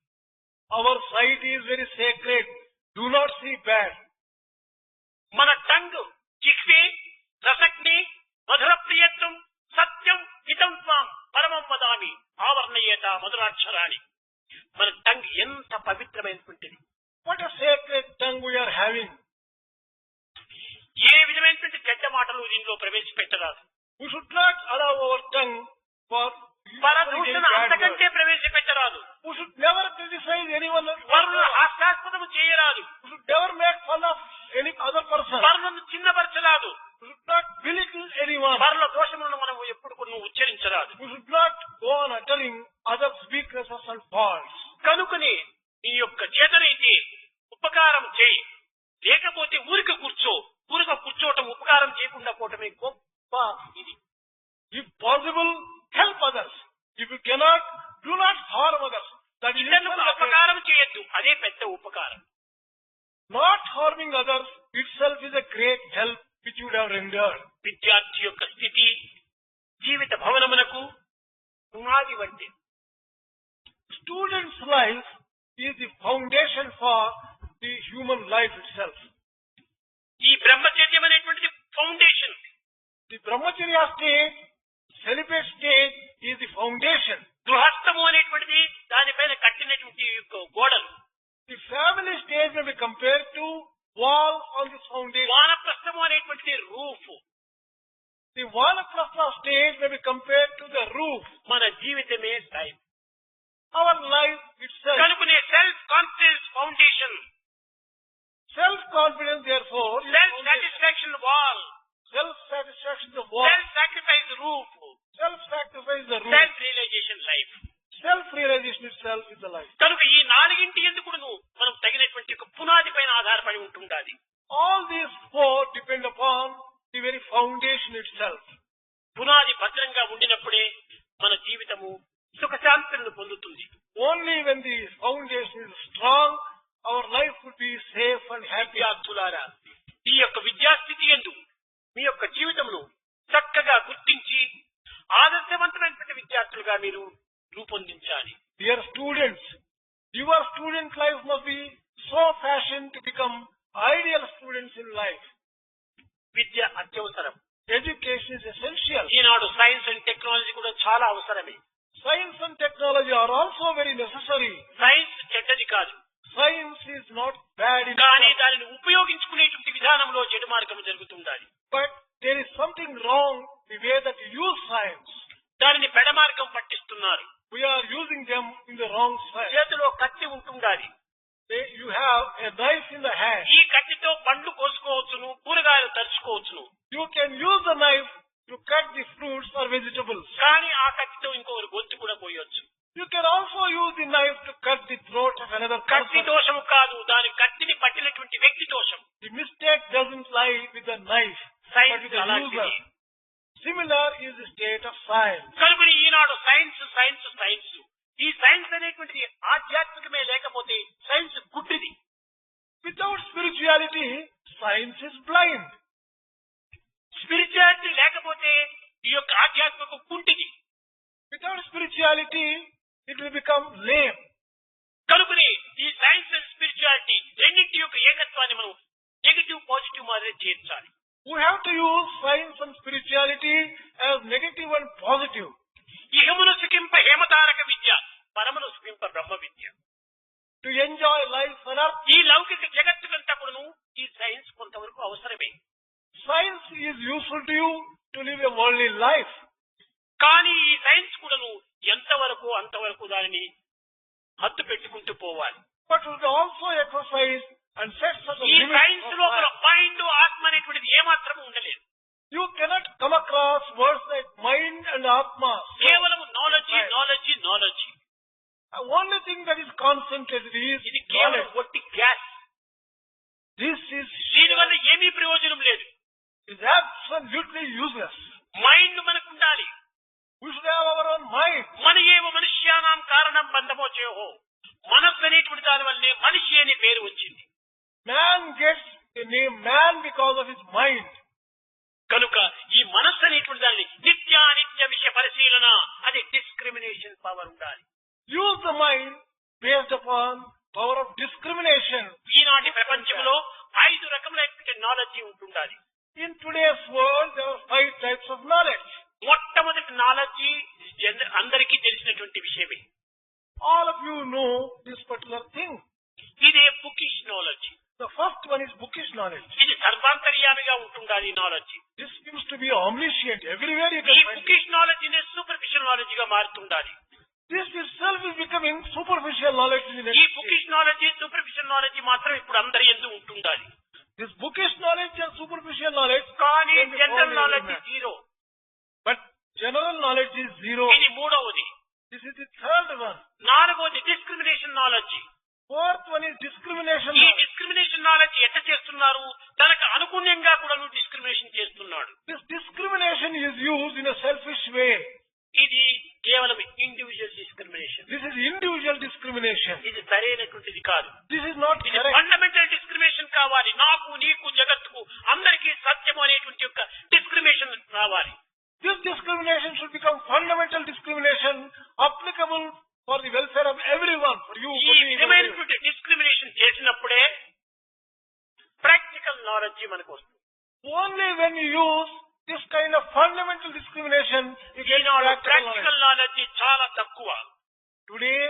Our sight is very sacred. Do not see bad. మన tongue జిహ్వే రసగ్ని మధుర ప్రియత్వం సత్యం హితం త్వాం పరమం వదామి ఆవర్ణయేత మధురాక్షరాణి. మన టంగ్ ఎంత పవిత్రమైనటువంటిది. What a sacred tongue we are having. ఏ విధమైనటువంటి చెడ్డ మాటలు దీనిలో ప్రవేశపెట్టరాదు. We should not allow our tongue for పరదూషణ అంతకంటే ప్రవేశపెట్టరాదు. We should never criticize anyone else. పరుల హాస్యాస్పదము చేయరాదు. We should never make fun of any other person. పరులను చిన్నపరచరాదు. We should not belittle anyone. పరుల దోషములను మనం ఎప్పుడు కూడా ఉచ్చరించరాదు. We should not go on uttering others' weaknesses and faults. కనుకనే నీ యొక్క చేతనైతే ఉపకారం చేయి, లేకపోతే ఊరిక కూర్చో. ఊరిక కూర్చోవటం ఉపకారం చేయకుండా పోవటమే గొప్ప ఇది. If possible, help others. If you cannot, do not harm others. That is ఇతరులకు అపకారం చేయొద్దు, అదే పెద్ద ఉపకారం. not harming others itself is a great help which you would have rendered. విద్యార్థి యొక్క స్థితి జీవిత భవనమునకు పునాది వంటి. Student's life is the foundation for the human life itself. ఈ బ్రహ్మచర్యం అనేటువంటిది foundation. The brahmacharya stage, celibate stage is the foundation. గృహస్థము అనేటువంటిది దానిపైన కట్టినటువంటి గోడలు. The family stage may be compared to wall on this foundation. వానప్రస్థము అనేటువంటిది roof. The vanaprastha stage may be compared to the roof. మన జీవితమే టైప్. Our life itself. కనుకనే self confidence foundation, Self-confidence, therefore, is self foundation. Satisfaction wall, Self-satisfaction is the wall. Self sacrifice roof, Self-sacrifice is the roof. Self realisation life. Self-realization itself is the life. కనుక ఈ నాలుగింటి ఎందుకును మనం తగినటువంటి ఒక పునాది పైన ఆధారపడి ఉంటుండాలి. All these four depend upon the very foundation itself. పునాది భద్రంగా ఉండినప్పుడే మన జీవితము సుఖశాంతులను పొందుతుంది. Only when the foundation is strong, our life would be safe and happy. విద్యార్థులారా, ఈ యొక్క విద్యాస్థితి యందు మీ యొక్క జీవితమును చక్కగా గుర్తించి ఆదర్శవంతమైనటువంటి విద్యార్థులుగా మీరు రూపొందించాలి. Dear students, your student life must be so fashioned to become ideal students in life. విద్య అత్యవసరం. Education is essential. Eenadu science and technology కూడా చాలా అవసరమే. Science and technology are also very necessary. Science చెడ్డది కాదు. science is not bad in కానీ itself, దానిని ఉపయోగించుకునేటువంటి విధానంలో చెడు మార్గం జరుగుతుండాలి. but there is something wrong the way that you use science. దానిని పెడమార్గం పట్టిస్తున్నారు. We are using them in the wrong side. చేతిలో కత్తి ఉంటుండాలి. You have a knife in the hand. ఈ కత్తితో పండ్లు కోసుకోవచ్చును, కూరగాయలు తరుచుకోవచ్చును. You can use the knife to cut the fruits or vegetables. కానీ ఆ కత్తితో ఇంకొకరు గొంతు కూడా పోయొచ్చు. You can also use the knife to cut the throat of another కత్తి person. దోషము కాదు, దాని కత్తిని పట్టినటువంటి వ్యక్తి దోషం. The mistake doesn't lie with the knife, but science with the అలాంటిది. user. Similar is the state of science. కనుక ఈనాడు సైన్స్ సైన్స్ సైన్స్, ఈ సైన్స్ అనేటువంటిది ఆధ్యాత్మికమే, లేకపోతే సైన్స్ గుడ్డిది. Without spirituality, science is blind. Spirituality లేకపోతే ఈ యొక్క ఆధ్యాత్మిక కుంటిది. Without spirituality, it will become lame. కనుకనే ఈ సైన్స్ అండ్ స్పిరిచువాలిటీ రెండింటి యొక్క ఏకత్వాన్ని మనం నెగటివ్ పాజిటివ్ మాదిరి చేర్చాలి. We have to use science and spirituality as negative and positive. ఇహమును సుఖింప హేమతారక విద్య, పరమును సుఖింప బ్రహ్మ విద్య. To enjoy life on earth, ఈ లౌకిక జగత్తుకంతా కూడాను ఈ సైన్స్ కొంతవరకు అవసరమే. science is useful to you to live a worldly life. కానీ ఈ సైన్స్ కూడాను ఎంతవరకు అంతవరకు దానిని హద్దు పెట్టుకుంటూ పోవాలి. But we will also exercise and set such a ఈ limit సైన్స్ of లోపల life. మైండ్ ఆత్మ అనేటువంటిది ఏమాత్రము ఉండలేదు. You cannot come across words like mind and atma. కేవలం knowledge Right. Knowledge knowledge. The only thing that is concentrated is ఇది కేవలం knowledge. ఒట్టి గ్యాస్. This is దీనివల్ల ఏమీ ప్రయోజనం లేదు. absolutely useless. మైండ్ మనకు ఉండాలి. We should have our own mind. మన ఏవ మనుష్యానాం కారణం బంధమోచేహో, మనస్సు అనేటువంటి దాని వల్లే మనిషి అనే పేరు వచ్చింది. Man gets the name man because of his mind. కనుక ఈ మనస్సు అనేటువంటి దాన్ని నిత్యానిత్య విషయ పరిశీలన, అది డిస్క్రిమినేషన్ పవర్ ఉండాలి. Use the mind based upon power of discrimination. ఈనాటి ప్రపంచంలో 5 రకములైన నాలెడ్జి ఉంటుండాలి. In today's world, there are 5 types of knowledge. మొట్టమొదటి నాలెడ్జి అందరికీ తెలిసినటువంటి విషయమే. All of you know this particular thing. ఇదే bookish knowledge. The first one is bookish knowledge. ఇది సర్వాంతర్యామిగా ఉంటుండాలి ఈ knowledge. This seems to be omniscient. Everywhere you ఈ can find it. Bookish knowledge నే సూపర్ఫిషియల్ నాలెడ్జి గా మారుతుండాలి. This itself is becoming superficial knowledge in the ఈ next stage. Bookish knowledge superficial knowledge మాత్రం ఇప్పుడు అందరి యందు ఉంటుండాలి. This bookish knowledge and superficial knowledge కానీ can be general found knowledge everywhere. Zero. But general knowledge is zero. ఇది మూడవది. This is the third one. నాలుగవది discrimination knowledge. Fourth one is discrimination ఈ knowledge. డిస్క్రిమినేషన్ నాలెడ్జి ఎట్లా చేస్తున్నారు? తనకు అనుగుణ్యంగా కూడా discrimination చేస్తున్నాడు. This discrimination is used in a selfish way. ఇది కేవలం individual discrimination. This is individual discrimination. ఇది సరైనటువంటిది కాదు. This is not ఇది correct. ఫండమెంటల్ డిస్క్రిమినేషన్ కావాలి. నాకు, నీకు, జగత్తుకు అందరికీ సత్యం అనేటువంటి యొక్క డిస్క్రిమినేషన్ రావాలి. This discrimination should become fundamental discrimination applicable for the welfare of everyone, for you, ఈ for me. for విధమైనటువంటి డిస్క్రిమినేషన్ చేసినప్పుడే ప్రాక్టికల్ నాలెడ్జి మనకు వస్తుంది. you. Only when you use this kind of fundamental discrimination, you get Eenadu practical knowledge. Practical knowledge చాలా తక్కువ. Today,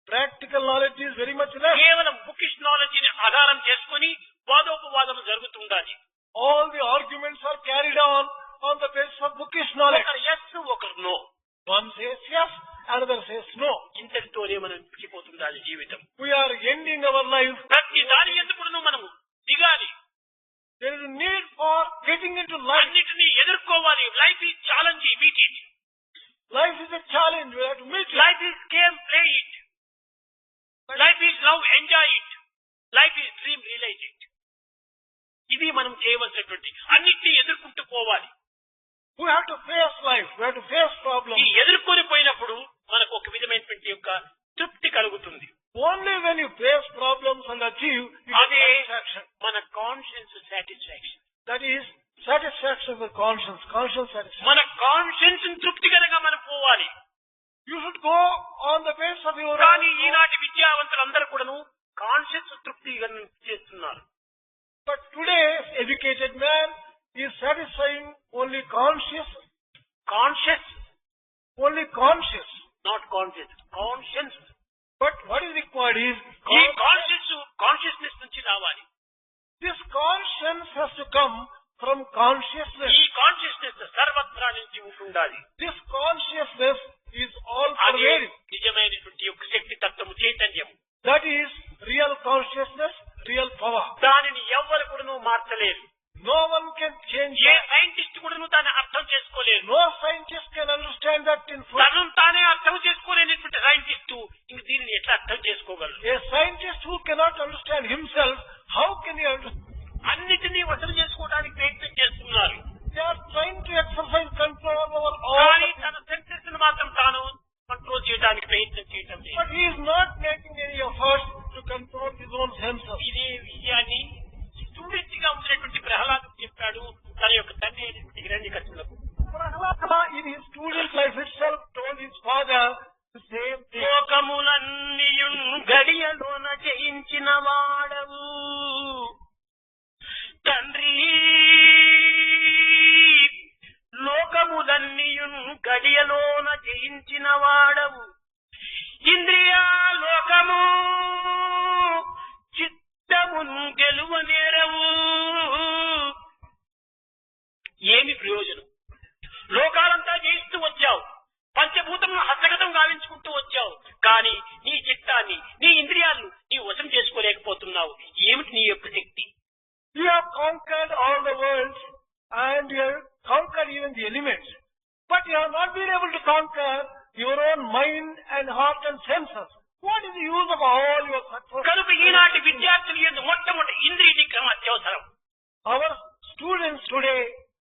practical knowledge is very much less. కేవలం bookish నాలెడ్జిని ఆధారం చేసుకుని వాదోపవాదం జరుగుతుండాలి. All the arguments are carried on the basis of bookish knowledge. ఒకరు yes, ఒకరు no. One says yes, another says no. ఇంతటితోనే మనం పిచ్చిపోతుండాలి జీవితం. We are ending our life. ప్రతి దాని ఎందుకు మనము దిగాలి. There is a need for getting into life. అన్నిటినీ ఎదుర్కోవాలి. Life is challenge, meet it. Life is a challenge. We have to meet it. Life is game, play it. Life is love, enjoy it. Life is dream, realise it. ఇది మనం చేయవలసినటువంటి, అన్నిటినీ ఎదుర్కొంటూ పోవాలి. We have to face life. We have to face problems. ఈ ఎదుర్కొని పోయినప్పుడు మనకు ఒక విధమైనటువంటి యొక్క తృప్తి కలుగుతుంది. Only when you face problems and achieve, you get అదే satisfaction. మన conscience satisfaction. That is satisfaction for conscience. Conscience satisfaction. మన కాన్షియన్స్ తృప్తికరంగా మనం పోవాలి. You should go on the basis of your కానీ ఈనాటి విద్యావంతులందరూ కూడాను కాన్షియస్ తృప్తిగా చేస్తున్నారు. But today's educated man is satisfying only conscious, conscious, only conscious. Not conscious, conscience. But what is required is ఈ consciousness నుంచి రావాలి. this conscience has to come from consciousness. ఈ consciousness సర్వత్రా నుంచి ఉంటుండాలి. This consciousness is all అది pervading. నిజమైనటువంటి యొక్క శక్తి తత్వము, చైతన్యం. That is real consciousness, real power. దానిని ఎవ్వరు కూడాను మార్చలేరు. No one can change A that. Scientist కూడాను దాన్ని అర్థం చేసుకోలేరు. No scientist can understand that in full. తనను తానే అర్థం చేసుకోలేనటువంటి సైంటిస్టు ఇంక దీనిని ఎట్లా అర్థం చేసుకోగలరు? A scientist who cannot understand himself, how can he understand? అన్నిటినీ వసూలు చేసుకోవడానికి ప్రయత్నం చేస్తున్నారు. They are trying to exercise control over all. కానీ తన సెన్సెస్ మాత్రం తాను కంట్రోల్ చేయడానికి ప్రయత్నం చేయటం లేదు. But he is not making any effort to control his own senses. ఇదే విషయాన్ని స్టూడెంట్ గా ఉన్నటువంటి ప్రహ్లాదు చెప్పాడు తన యొక్క తండ్రి అయినటువంటి హిరణ్యకశిపులకు. Prahlada in his student life itself told his father the same thing. లోకములన్నీయున్ గడియలోన జయించిన వాడవు తండ్రి, లోకములన్నీయున్ గడియలోన జయించిన వాడవు, ఇంద్రియా లోకము చిత్తమును గెలువనేరవు. ఏమి ప్రయోజనం? లోకాలంతా జయిస్తూ వచ్చావు, పంచభూతమును హస్తగతం గావించుకుంటూ వచ్చావు, కానీ నీ చిత్తాన్ని, నీ ఇంద్రియాలను నీ వశం చేసుకోలేకపోతున్నావు. ఏమిటి నీ యొక్క శక్తి? You have conquered all the worlds and you have conquered even the elements. But you have not been able to conquer your own mind and heart and senses. What is the use of all your success? కనుక ఈనాటి విద్యార్థులు ఎందు మొట్టమొదటి ఇంద్రియ నిగ్రహం అత్యవసరం. Our students today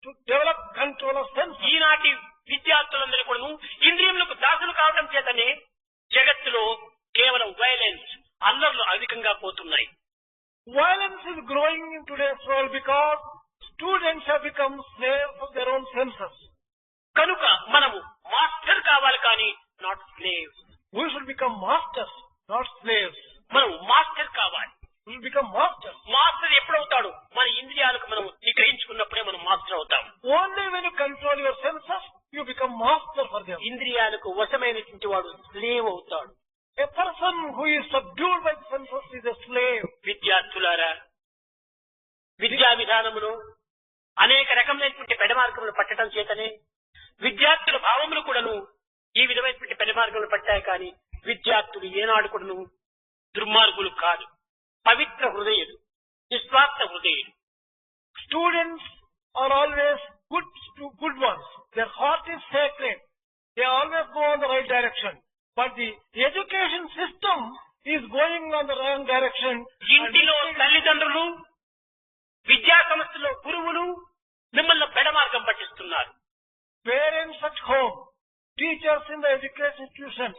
to develop control of senses. ఈనాటి విద్యార్థులందరూ కూడా ఇంద్రియములకు దాసులు కావడం చేతనే జగత్తులో కేవలం వైలెన్స్, అల్లర్లు అధికంగా పోతున్నాయి. Violence is growing in today's world because students have become slaves of their own senses. కనుక మనము మాస్టర్ కావాలి కానీ not slaves. We should become masters, not slaves. మనం మాస్టర్ కావాలి. We should become masters. Master ఎప్పుడవుతాడు? మన ఇంద్రియాలకు మనం నిగ్రహించుకున్నప్పుడే మనం మాస్టర్ అవుతాం. Only when you control your senses, you become master for them. ఇంద్రియాలకు వశమైనటువంటి వాడు స్లేవ్ అవుతాడు. A person who is subdued by the senses is a slave. విద్యార్థులారా, విద్యా విధానములో అనేక రకమైనటువంటి పెడమార్గములు పట్టడం చేతనే విద్యార్థుల భావములు కూడాను ఈ విధమైనటువంటి పెడమార్గములు పట్టాయి. కానీ విద్యార్థులు ఏనాడు కూడాను దుర్మార్గులు కాదు, పవిత్ర హృదయులు, నిస్వార్థ హృదయులు. Students are always good ones. Their heart is sacred. They always go on the right direction. But the education system is going on the wrong direction. ఇంటిలో తల్లిదండ్రులు, విద్యా సంస్థలో గురువులు మిమ్మల్ని పెడమార్గం పట్టిస్తున్నారు. Parents at home, teachers in the education institutions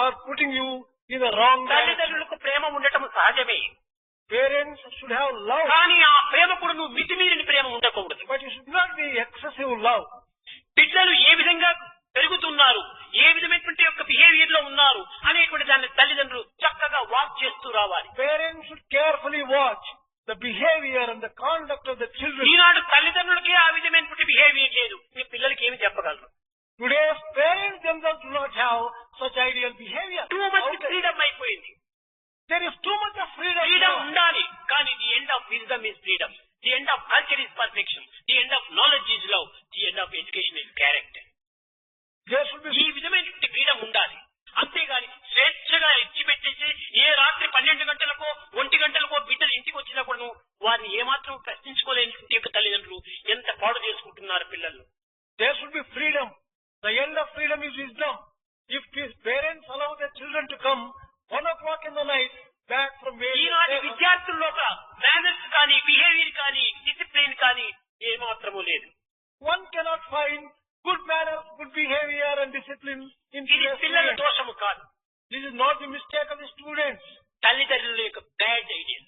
are putting you in the wrong direction. తల్లిదండ్రులకు ప్రేమ ఉండటం సహజమే. Parents should have love. కానీ ఆ ప్రేమ కూడా నువ్వు మితిమీరిన ప్రేమ ఉండకూడదు. But it should not be excessive love. పిల్లలు ఏ విధంగా పెరుగుతున్నారు, ఏ విధమైనటువంటి యొక్క బిహేవియర్ లో ఉన్నారు అనేటువంటి దాన్ని తల్లిదండ్రులు చక్కగా వాచ్ చేస్తూ రావాలి. Parents should carefully watch the behavior and the conduct of the children. ఈనాడు తల్లిదండ్రులకే ఆ విధమైనటువంటి బిహేవియర్ లేదు, మీ పిల్లలకి ఏమి చెప్పగలరు? Today's parents themselves do not have such ideal behavior. Too much freedom అయిపోయింది. There is too much of freedom. Freedom now. ఉండాలి, కానీ the end of wisdom is freedom, the end of culture is perfection, the end of knowledge is love, the end of education is character. There should be ఈ విధమైనటువంటి freedom ఉండాలి. అంతేగాని స్వేచ్ఛగా ఇచ్చిపెట్టేసి ఏ రాత్రి 12 గంటలకో 1 గంటలకో బిడ్డలు ఇంటికి వచ్చినా కూడా వారిని ఏమాత్రం ప్రశ్నించుకోలేని యొక్క తల్లిదండ్రులు ఎంత పాడు చేసుకుంటున్నారు పిల్లలు. There should be freedom. The end of freedom is wisdom. If his parents allow their children to come 1 o'clock in the night back from where ఈనాటి విద్యార్థుల లోపల మేనర్స్ కానీ, బిహేవియర్ కానీ, డిసిప్లిన్ కానీ ఏమాత్రము లేదు. one cannot find good manners, good behavior and discipline in ఇది today's పిల్లల students. దోషము కాదు, This is not the mistake of the students. తల్లిదండ్రుల యొక్క bad idea.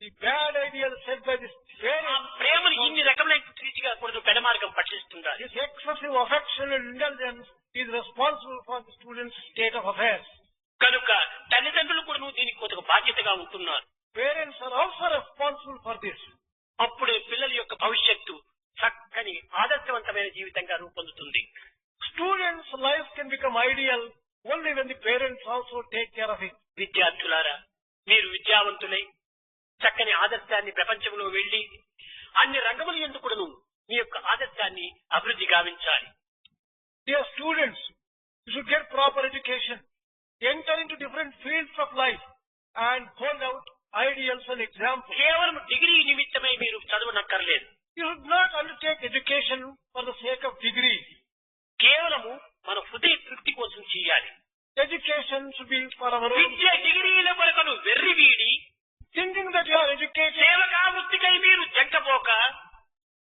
The bad ideal set by the ఆ parents. ప్రేమను ఇన్ని రకమైన రీతిగా కూడా పెడమార్గం పట్టిస్తుండాలి. This excessive affection and indulgence is responsible for the students' state of affairs. కనుక తల్లిదండ్రులు కూడా దీనికి కొద్దిగా బాధ్యతగా ఉంటున్నారు. Parents are also responsible for this. అప్పుడే పిల్లల యొక్క భవిష్యత్తు చక్కని ఆదర్శవంతమైన జీవితంగా రూపొందుతుంది. Students' life can become ideal only when the parents also take care of it. విద్యార్థులారా, మీరు విద్యావంతులై చక్కని ఆదర్శాన్ని ప్రపంచంలో వెళ్లి అన్ని రంగముల యందు కూడాను మీ యొక్క ఆదర్శాన్ని అభివృద్ధి గావించాలి. Dear students, you should get proper education, enter into different fields of life and hold out ideals and examples. కేవలం డిగ్రీ నిమిత్తమై మీరు చదవనక్కర్లేదు. You should not undertake education for the sake of degree. కేవలము మన హృదయ తృప్తి కోసం చేయాలి. Education should be for our own. విద్య డిగ్రీల కొరకను వెర్రి వీడి Thinking that you are educated, సేవకా వృత్తికై మీరు జంకపోక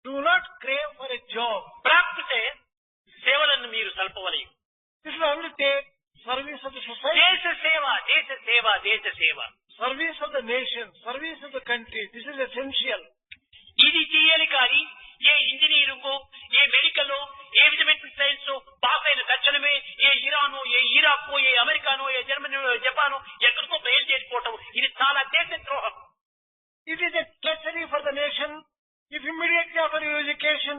do not crave for a job. ప్రాప్తితే సేవలను మీరు సల్పవలయం. You should undertake service of the society, దేశ సేవ, దేశ సేవ, దేశ సేవ. service of the nation, service of the country. This is essential. ఇది చేయాలి కానీ ఏ ఇంజనీరింగో, ఏ మెడికల్లో, ఏ విధమైన సైన్స్ పాస్ అయిన తక్షణమే ఏ ఇరానో, ఏ ఇరాకో, ఏ అమెరికానో, ఏ జర్మనీ, జపానో ఎక్కడికో బయలుదేరిపోవటం ఇది చాలా దేశద్రోహం. It is a treachery for the nation if immediately after your education,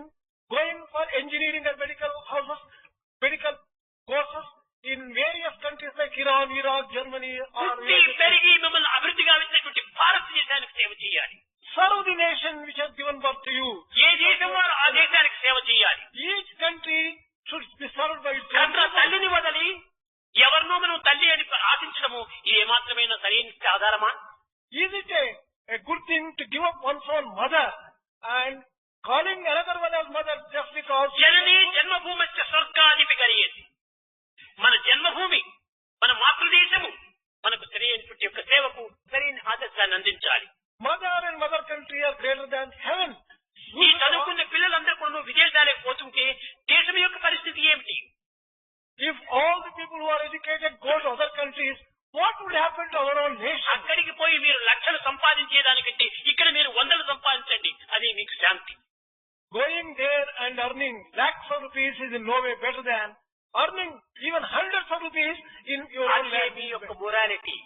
going for engineering and medical houses, medical courses in various countries like Iran, Iraq, Germany, or పుట్టి పెరిగి మిమ్మల్ని అభివృద్ధి గావించినటువంటి భారతదేశానికి సేవ చేయాలి. serve the nation which has given birth to you. ఏ దేశం వారు ఆ దేశానికి సేవ చేయాలి. Each country should be served by its own కన్న people. తల్లిని వదలి ఎవరినో మనం తల్లి అని ఆశించడము ఇది ఏమాత్రమైన సరైన ఆధారమా? Is it a good thing to give up one's own mother and calling another one as mother just because జనని జన్మభూమస్య స్వర్గాధిపి గరియేది. మన జన్మభూమి, మన మాతృదేశము మనకు సరైనటువంటి యొక్క సేవకు సరైన ఆదర్శాన్ని అందించాలి. mother and mother country are greater than heaven? ఈ చదువుకున్న పిల్లలందరూ కూడా విదేశాలకు పోతుంటే దేశం యొక్క పరిస్థితి ఏమిటి? If all the people who are educated go to other countries, what would happen to our own nation? అక్కడికి పోయి మీరు లక్షలు సంపాదించేదానికంటే ఇక్కడ మీరు వందలు సంపాదించండి, అది మీకు శాంతి. Going there and earning lakhs of rupees is in no way better than earning even hundreds of rupees in your own అదే మీ యొక్క మొరాలిటీ.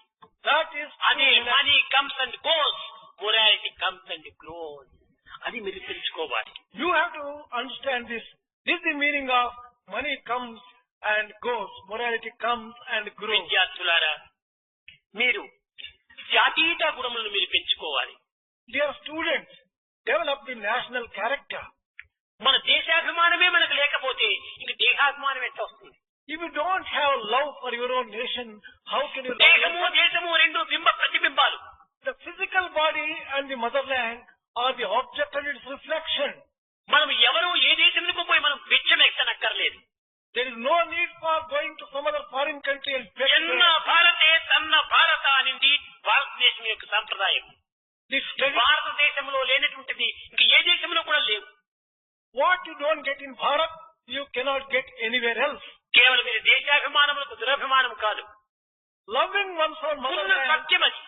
That is అదే money comes and goes, morality comes and grows. అది మీరు తెలుసుకోవాలి. You have to understand this. This is the meaning of money comes and goes, morality comes and grows. విద్యార్థులారా, మీరు జాతీయతా గుణములను మీరు పెంచుకోవాలి. Dear students, develop the national character. మన దేశాభిమానమే మనకు లేకపోతే ఇంక దేహాభిమానం ఎట్లా వస్తుంది? If you don't have love for your own nation, how can you దేశము love? దేశము రెండు బింబ ప్రతిబింబాలు. The physical body and the motherland are the object of its reflection. మనం ఎవరు ఏ దేశంలో పోయి మనం బిచ్చం ఎక్కనక్కర్లేదు. There is no need for going to some other foreign country and beg ఎన్న there. భారతే తన్న భారత అనేది భారతదేశం యొక్క సాంప్రదాయం. This tradition, భారతదేశంలో లేనటువంటిది ఇంక ఏ దేశంలో కూడా లేవు. what you don't get in Bharat, you cannot get anywhere else. కేవలం ఇది దేశాభిమానములకు దురభిమానం కాదు. Loving one's own ఉన్న motherland, సత్యం అది.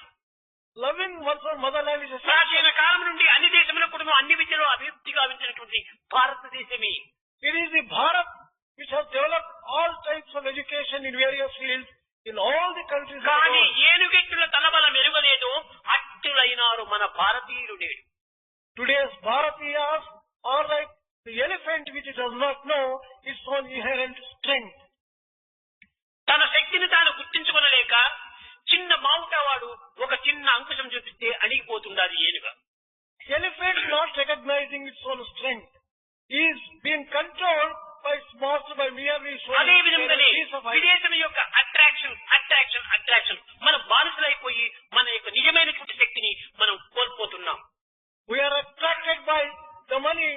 loving one's own motherland is a ప్రాచీన కాలం నుండి అన్ని దేశముల కూడా అన్ని విద్యలో అభివృద్ధి గావించినటువంటి భారతదేశమే. It is the Bharat which has developed all types of education in various fields in all the countries of the కానీ world. ఏనుగెట్టుల తలబలం ఎరుగలేదు, అట్టులైనారు మన భారతీయులు నేడు. Today's Bharatiyas are like the elephant which does not know its own inherent strength. తన శక్తిని తాను గుర్తించుకొనలేక చిన్న మావుటవాడు ఒక చిన్న అంకుశం చూపిస్తే అణిగిపోతుండాలి ఏనుగ. Elephant not recognizing its own strength is being controlled by its master by merely showing అదే a విధంగానే piece of ice. విదేశం యొక్క అట్రాక్షన్ అట్రాక్షన్ అట్రాక్షన్ మన బానిసలైపోయి మన యొక్క నిజమైనటువంటి శక్తిని మనం కోల్పోతున్నాం. We are attracted by the money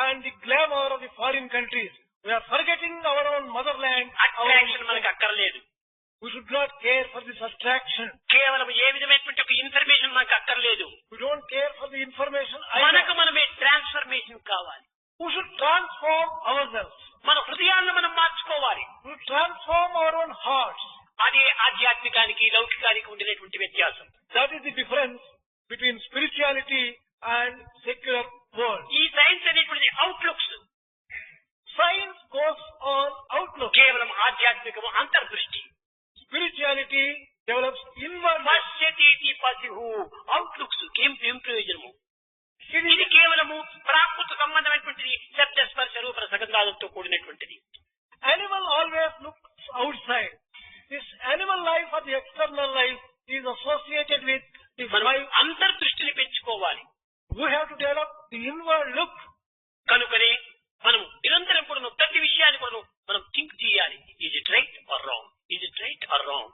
and the glamour of the foreign countries. We are forgetting our own motherland. our own attraction మనకు strength. అక్కర్లేదు. We should not care for this attraction. కేవలం ఏ విధమైనటువంటి ఒక ఇన్ఫర్మేషన్ మనకు అక్కర్లేదు. We don't care for the information మనకు either. మనమే transformation కావాలి. We should transform ourselves. మన హృదయాలను మనం మార్చుకోవాలి. We should transform our own hearts. అదే ఆధ్యాత్మికానికి లౌకికానికి ఉండినటువంటి వ్యత్యాసం. That is the difference between spirituality and secular world. ఈ సైన్స్ అనేటువంటి outlooks Science goes on outlook. కేవలం ఆధ్యాత్మికము అంతర్దృష్టి. Spirituality develops inward. పశ్యతీతి పశువు అవుట్లుక్స్ ఏం ప్రయోజనము? It ఇది is కేవలము ప్రాకృత సంబంధమైనటువంటిది, శబ్ద స్పర్శ రూప సగంధాలతో కూడినటువంటిది. animal always looks outside. This animal life or of the external life is associated with the మనం five. అంతర్దృష్టిని పెంచుకోవాలి. We have to develop the inward look. కనుకనే మనం నిరంతరం కూడా ప్రతి విషయాన్ని కూడా మనం థింక్ చేయాలి. Is it right are wrong? Is it right are wrong?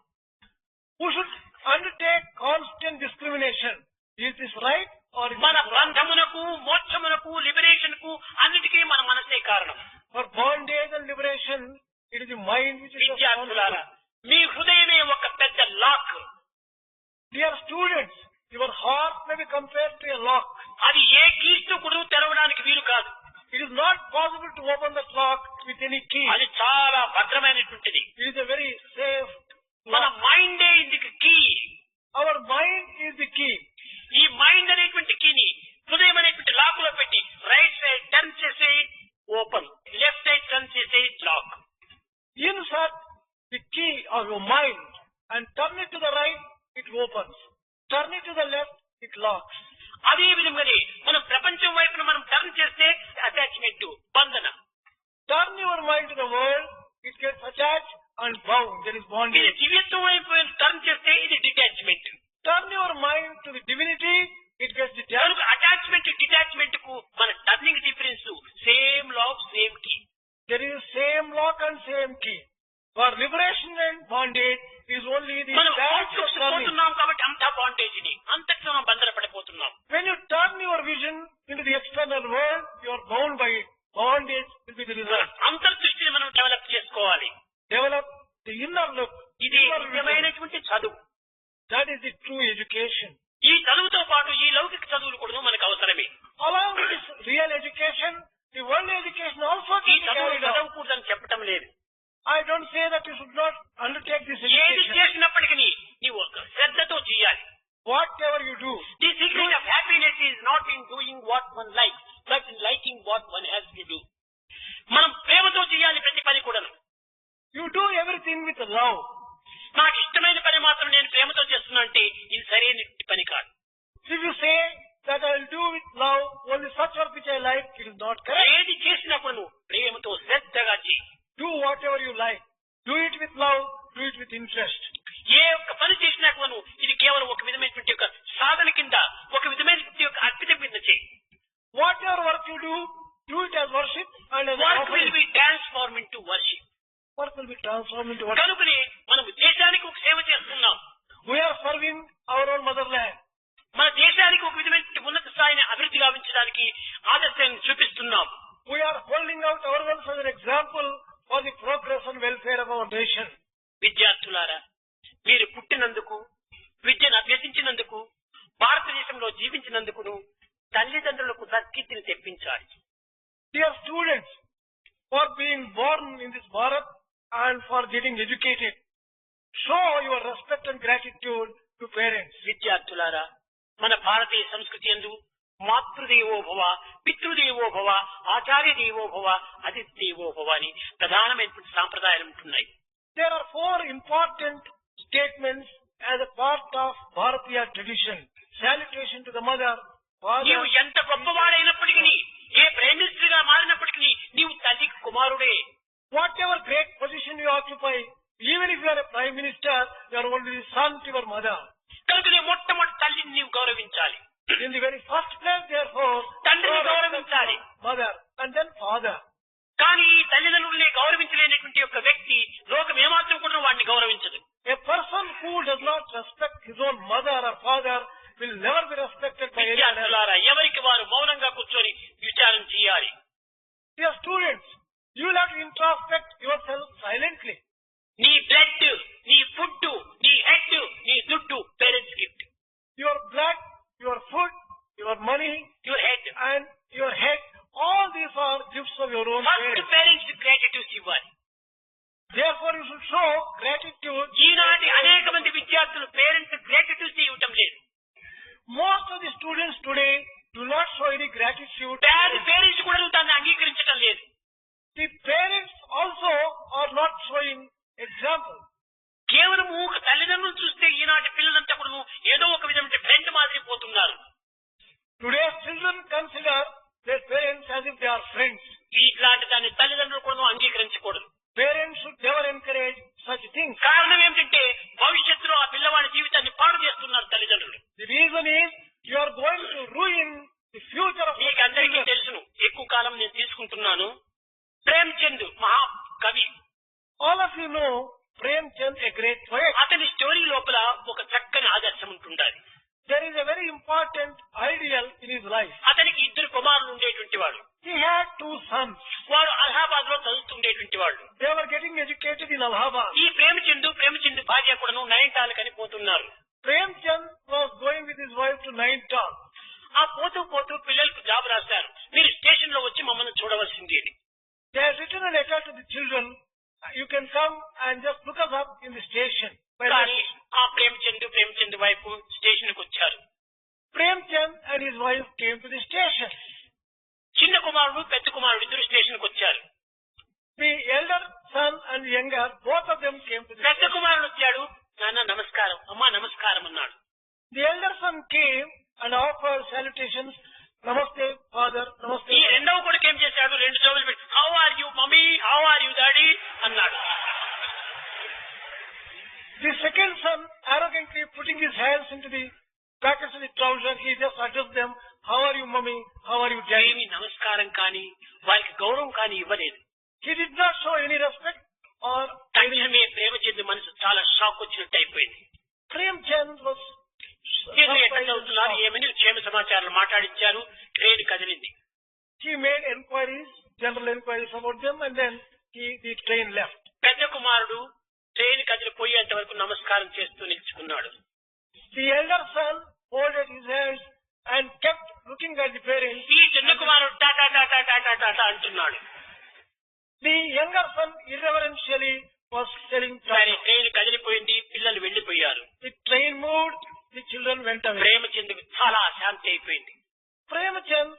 We should undertake constant discrimination. Is this right or is మన this wrong? బంధమునకు, మోక్షమునకు, లిబరేషన్ కు అన్నిటికీ మన మనసే కారణం. For bondage and liberation, it is the mind which is విద్యార్థులారా, responsible. మీ హృదయమే ఒక పెద్ద lock. Dear students, your heart may be compared to a lock. అది ఏ కీస్తో కూడా తెరవడానికి వీలు కాదు. It is not possible to open the lock with any key. అది చాలా భద్రమైనటువంటిది. It is a very safe మన lock. మైండే ఇందుకు key. Our mind is the key. ఈ మైండ్ అనేటువంటి కీని హృదయం అనేటువంటి లాక్ లో పెట్టి రైట్ సైడ్ టర్న్ చేసే ఓపెన్, లెఫ్ట్ సైడ్ టర్న్ చేసే lock. Insert the key of your mind and turn it to the right, it opens. Turn it to the left, it locks. అదే విధంగానే మనం ప్రపంచం వైపున మనం టర్న్ చేస్తే అటాచ్మెంట్, బంధన. Turn your mind to the world, it gets attached and bound. There is ఇది bondage. దివ్యత్వం వైపు టర్న్ చేస్తే ఇది detachment. Turn your mind to the divinity, it gets detached. కనుక అటాచ్మెంట్, డిటాచ్మెంట్ కు మన turning difference same lock, same key. There is same lock and same key. For liberation and bondage is only the మనం branch of outlooks turning. పోతున్నాం కాబట్టి అంతా bondage ని అంతట్లో మనం బంధన పడిపోతున్నాం. When you turn your vision into the external world, you are bound by it. Bondage will be the result. అంతర్దృష్టిని మనం డెవలప్ చేసుకోవాలి. Develop the inner look. ఇది Inner vision. నిజమైనటువంటి చదువు. That is the true education. ఈ చదువుతో పాటు ఈ లౌకిక చదువులు కూడా మనకు అవసరమే. Along with this real education, the worldly education also ఈ can be చదువు carried out. చదవకూడదని చెప్పటం లేదు. I don't say that you should not undertake this ఏది education. చేసినప్పటికీ నీవు ఒక శ్రద్ధతో చేయాలి. Whatever you do, the secret of happiness is not in doing what one like, but in liking what one has to do. మనం ప్రేమతో చేయాలి ప్రతి పని కూడాను. you do everything with love. నాకు ఇష్టమైన పని మాత్రం నేను ప్రేమతో చేస్తున్నా అంటే ఇది సరైన పని కాదు. If you say that I will do with love only such work which I like, it is not correct. ఏది చేసినప్పుడు నువ్వు ప్రేమతో శ్రద్ధగా చేయి. Do whatever you like. Do it with love. Do it with interest. ఏ ఒక్క పని చేసినా కూడా నువ్వు ఇది కేవలం ఒక విధమైనటువంటి యొక్క సాధన కింద, ఒక విధమైనటువంటి యొక్క అర్పిత కింద చేయి. Whatever work you do it as worship and as work offering. Will be transform into worship. Work will be transformed into worship. కనుకనే మనం దేశానికి ఒక సేవ చేస్తున్నాం. We are serving our own motherland. మన దేశానికి ఒక విధమైన ఉన్నత స్థాయిని అభివృద్ధి గావించడానికి ఆదర్శాన్ని చూపిస్తున్నాం. We are holding out ourselves as an example for the progress and welfare of our nation. విద్యార్థులారా, మీరు పుట్టినందుకు, విద్యను అభ్యసించినందుకు, భారతదేశంలో జీవించినందుకును తల్లిదండ్రులకు సత్కీర్తిని తెప్పించాలి. Dear students, for being born in this Bharat and for getting educated, show your respect and gratitude to parents. విద్యార్థులారా, మన భారతీయ సంస్కృతి యందు మాతృదేవో భవ, పితృదేవో భవ, ఆచార్య దేవో భవ, అతిథి దేవో భవ అని ప్రధానమైనటువంటి సాంప్రదాయాలు ఉంటున్నాయి. There are four important statements as a part of Bharatiya tradition. Salutation to the mother, father. నీవు ఎంత గొప్పవాడైనప్పటికీ, ఏ ప్రైమ్ మినిస్టర్ గా మారినప్పటికీ నీవు తల్లికి కుమారుడే. Whatever great position you occupy, even if you are a prime minister, you are only the son to your mother. కనుక నీ మొట్టమొదటి తల్లిని నీవు గౌరవించాలి. In the very first place, therefore, తండ్రిని గౌరవించాలి. mother and then father. కానీ ఈ తల్లిదండ్రుల్ని గౌరవించలేనటువంటి యొక్క వ్యక్తి లోకం ఏమాత్రం కూడా వాడిని గౌరవించదు. A person who does not respect his own mother or father will never be respected by anyone else. విద్యార్థులారా, ఎవరికి వారు మౌనంగా కూర్చొని విచారం చేయాలి. Dear students, you will have to introspect yourself silently. నీ బ్లడ్, నీ ఫుడ్, నీ హెడ్, నీ దుడ్డు parents gift. Your blood, your food, your money, your head. and your head, all these are gifts of your own first parents. Parents gratitude ఇవ్వాలి. Therefore, you should show gratitude. ఈనాటి అనేక మంది విద్యార్థులు parents gratitude ఇవ్వటం లేదు. Most of the students today do not show any gratitude. Bad parents కూడా దాన్ని అంగీకరించడం లేదు. The parents also are not showing example. కేవలం ఒక తల్లిదండ్రులు చూస్తే ఈనాటి పిల్లలంతా కూడా ఏదో ఒక విధమైన ఫ్రెండ్ మాదిరి పోతున్నారు. Today's children consider their parents as if they are friends. ఇట్లాంటి దాన్ని తల్లిదండ్రులు కూడా అంగీకరించకూడదు. Parents should never encourage such things. కారణం ఏమిటంటే భవిష్యత్తులో Premchand, a great poet. అతని స్టోరీ లోపల ఒక చక్కని ఆదర్శం ఉంటుండాలి. There is a very important ideal in his life. అతనికి ఇద్దరు కుమారులు ఉండేటువంటి వాడు. He had two sons. వాడు అలహాబాద్ లో చదువుతుండేటువంటి వాళ్ళు. They were getting educated in Allahabad. ఈ ప్రేమచంద్ భార్య కూడాను నైనిటాల్ కని పోతున్నారు. Premchand was going with his wife to Nainital. ఆ పోతూ పిల్లలకు జాబ్ రాశారు, మీరు స్టేషన్ లో వచ్చి మమ్మల్ని చూడవలసింది అని. They had written a letter to the children. You can come and just look us up in the station. కానీ ఆ ప్రేమచంద్ వైఫ్ స్టేషన్ కు వచ్చారు. Premchand and his wife came to the station. చిన్న కుమారుడు పెద్ద కుమారుడు ఇద్దరు స్టేషన్ కు వచ్చారు. The elder son and the younger, both of them came to the పెద్ద station. కుమారుడు వచ్చాడు, నాన్న నమస్కారం, అమ్మా నమస్కారం అన్నాడు. The elder son came and offered salutations. Namaste, father. Namaste. ఈ రెండవ కొడుకు ఏం చేశాడు, రెండు జోబులు పెట్టి how are you mummy, how are you daddy అన్నాడు. The second son, arrogantly putting his hands into the pockets of the trouser, he just addressed them, how are you mommy, how are you daddy? ఏమి నమస్కారం కానీ వారికి గౌరవం కానీ ఇవ్వలేదు. He did not show any respect or తక్షణమే ప్రేమచంద్ మనసు చాలా షాక్ వచ్చినట్టు అయిపోయింది. Premchand was ఎక్కడ చదువుతున్నారు ఏమని క్షేమ సమాచారాలు మాట్లాడించారు. ట్రైన్ కదిలింది. He made enquiries, general enquiries about them, and then the train left. పెద్ద కుమారుడు ట్రైన్ కదిలిపోయేంత వరకు నమస్కారం చేస్తూ నిలుచుకున్నాడు. The elder son folded his hands and kept looking at the parents. ఈ చిన్న కుమారుడు టాటా టాటా టాటా టాటా అంటున్నాడు. The younger son irreverentially was telling సరే Tata. ట్రైన్ కదిలిపోయింది, పిల్లలు వెళ్లిపోయారు. The train moved, the children went away. ప్రేమచంద్కు చాలా అశాంతి అయిపోయింది. Premchand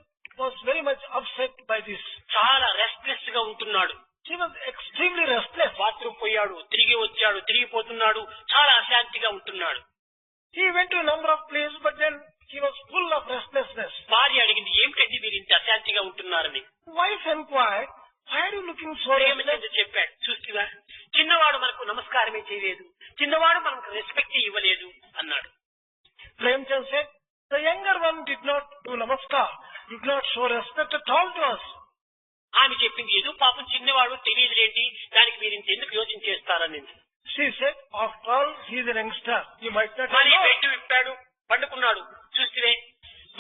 was very much upset by this. చాలా రెస్ట్లెస్ గా ఉంటున్నాడు. He was extremely restless. Bathroom పోయాడు, తిరిగి వచ్చాడు, తిరిగిపోతున్నాడు, చాలా అశాంతిగా ఉంటున్నాడు. He went to a number of places, but then he was full of restlessness. భార్య అడిగింది, ఏమిటండి మీరు ఇంత అశాంతిగా ఉంటున్నారని. Wife inquired, why are you looking so restless? Premachandra చెప్పాడు, చూస్తున్నా చిన్నవాడు మనకు నమస్కారమే చేయలేదు, చిన్నవాడు మనకు రెస్పెక్ట్ ఇవ్వలేదు అన్నాడు. Premchand said, the younger one did not do namaskar, did not show respect at all to us. ఆమె చెప్పింది, ఏదో పాపం చిన్నవాడు తెలియదులేంటి, దానికి మీరు ఇంత ఎందుకు యోచన చేస్తారని. She said, after all, he is a youngster. You might not మరి know. బెడ్ విప్పాడు, పండుకున్నాడు, చూస్తే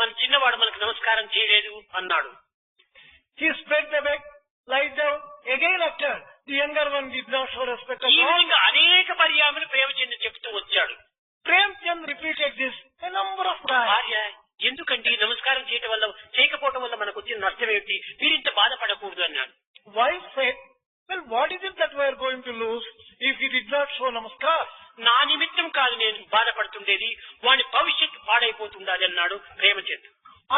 మన చిన్నవాడు మనకు నమస్కారం చేయలేదు అన్నాడు. He spread the bed, lied down, again after. The younger one did not show respect at ఈ all. విధంగా అనేక పర్యాములు ప్రేమచంద్ర చెప్తూ వచ్చాడు. Premchand repeated this a number of times. భార్య, ఎందుకండి నమస్కారం చేయకపోవటం వల్ల మనకు వచ్చిన నష్టం ఏమిటి, మీరు ఇంత బాధపడకూడదు అన్నాడు. Wife said, well, what is it that we are going to lose if he did not show namaskar? నా నిమిత్తం కాదు నేను బాధపడుతుండేది, వాడి భవిష్యత్తు పాడైపోతుండాలి అన్నాడు Premchand.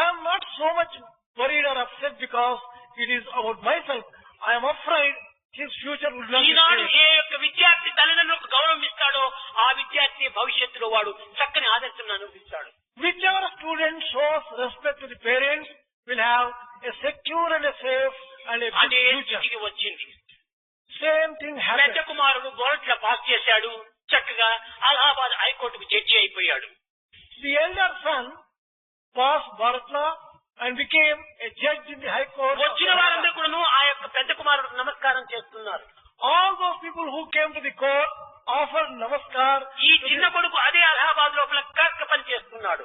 I am not so much worried or upset because it is about myself. I am afraid his future would not be Eenadu safe. ఏ యొక్క విద్యార్థి తల్లిదండ్రులకు గౌరవం ఇస్తాడో ఆ విద్యార్థి భవిష్యత్తులో వాడు చక్కని ఆదర్శం అనుభవిస్తాడు. Whichever student shows respect to the parents will have a secure and a safe and a good అదే future. స్థితికి వచ్చింది. Same thing పెద్ద happened. కుమారుడు బోర్డులో పాస్ చేశాడు, చక్కగా అలహాబాద్ హైకోర్టుకు జడ్జి అయిపోయాడు. The elder son passed Bharatla and became a judge in the High Court. of వచ్చిన Bharatla. వారందరూ కూడా ఆ యొక్క పెద్ద కుమారుడికి నమస్కారం చేస్తున్నారు. All those people who came to the court offered namaskar. ఈ to చిన్న కొడుకు అదే అలహాబాద్ లోపల క్లర్క్ పని చేస్తున్నాడు.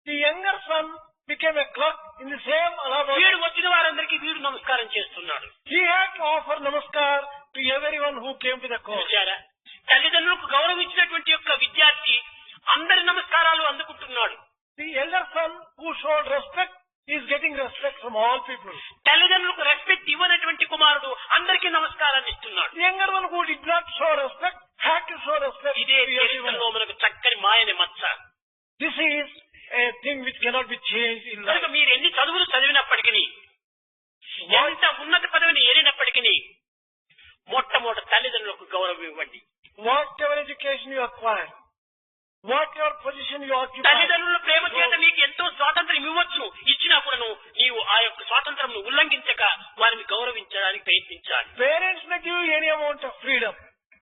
The younger son became a clerk in the same Allahabad. వీడు వచ్చిన వారందరికీ వీడు నమస్కారం చేస్తున్నాడు. He had to offer namaskar to everyone who came to the court. చూశారా, తల్లిదండ్రులకు గౌరవం ఇచ్చినటువంటి యొక్క విద్యార్థి అందరి నమస్కారాలు అందుకుంటున్నాడు. The elder son who showed respect is getting respect from all people. తల్లిదండ్రులకు రెస్పెక్ట్ ఇవ్వనటువంటి కుమారుడు అందరికీ నమస్కారాన్ని ఇస్తున్నాడు. The younger one who did not show respect had to show respect ఇదే to everyone. చరిత్రలో మనకు చక్కని మాయని మచ్చ. This is a thing which cannot be changed in life. కనుక మీరు ఎన్ని చదువులు చదివినప్పటికీ, ఎంత ఉన్నత పదవిని ఏరినప్పటికీ మొట్టమొదటి తల్లిదండ్రులకు గౌరవం ఇవ్వండి. Whatever education you acquire, whatever position you occupy, తల్లిదండ్రుల ప్రేమ చేత నీకు ఎంతో స్వాతంత్రం ఇవ్వచ్చు, ఇచ్చినా కూడాను నీవు ఆ యొక్క స్వాతంత్రం ఉల్లంఘించక వారిని గౌరవించడానికి ప్రయత్నించాలి. parents may give you any amount of freedom,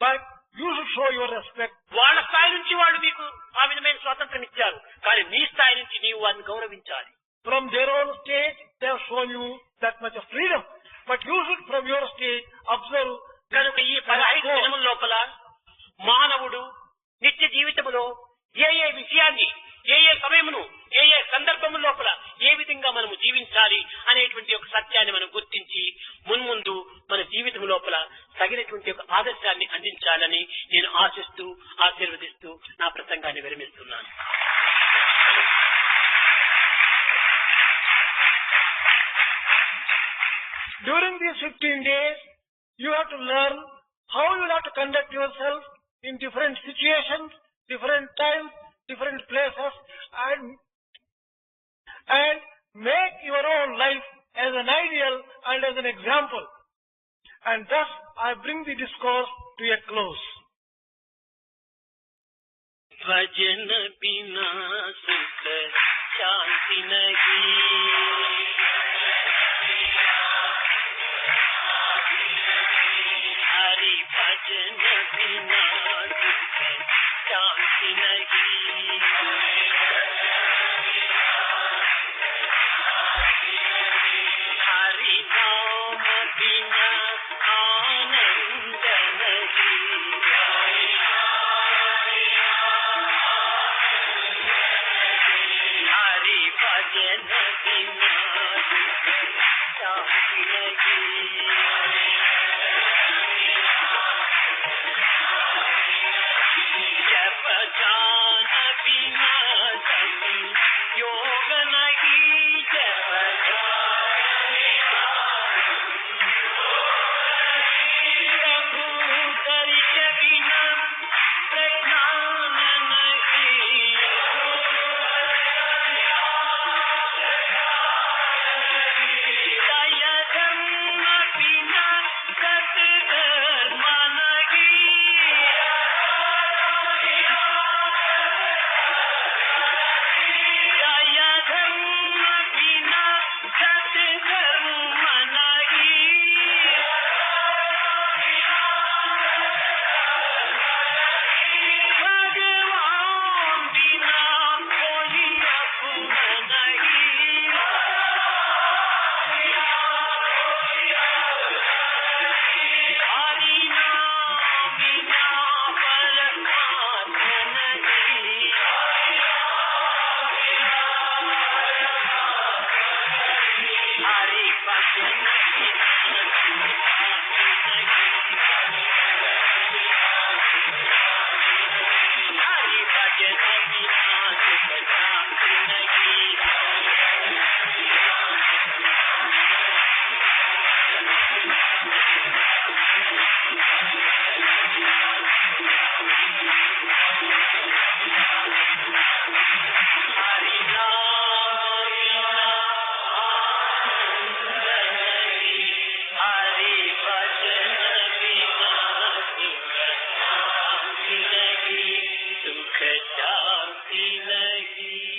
but you should show your respect. వాళ్ళ స్థాయి నుంచి వాళ్ళు మీకు ఆ విధమైన స్వాతంత్రం ఇచ్చారు, కానీ నీ స్థాయి నుంచి నీవు వారిని గౌరవించాలి. From their own stage, they have shown you that much of freedom, but you should from your stage observe. కనుక ఈ 15 దినముల లోపల మానవుడు నిత్య జీవితములో ఏ ఏ విషయాన్ని ఏ ఏ సమయమును ఏ ఏ సందర్భము లోపల ఏ విధంగా మనము జీవించాలి అనేటువంటి ఒక సత్యాన్ని మనం గుర్తించి మున్ముందు మన జీవితం లోపల తగినటువంటి ఒక ఆదర్శాన్ని అందించాలని నేను ఆశిస్తూ ఆశీర్వదిస్తూ నా ప్రసంగాన్ని విరమిస్తున్నాను. During these 15 days, you have to learn how you have to conduct yourself in different situations, different times, different places, and make your own life as an ideal and as an example. And thus, I bring the discourse to a close. भजन बिना सुख शांति नहीं, हरि भजन बिना सुख शांति नहीं, हरि नाम बिना आनंद नहीं, हरि भजन बिना शांति नहीं, जप ध्यान बिना योग नहीं, जप प्रभु दर्श बिना प्रज्ञान नहीं, दया धर्म बिना सत्कर्म नहीं, दया धर्म बिना सत्कर्म नहीं, भगवान बिना कोई अपना नहीं, हरि नाम बिना परमात्मा नहीं, हरि भजन बिना हरि भजन बिना सुख शांति नहीं, हरि नाम बिना आनंद नहीं, हरि भजन बिना सुख शांति नहीं, सुख शांति नहीं।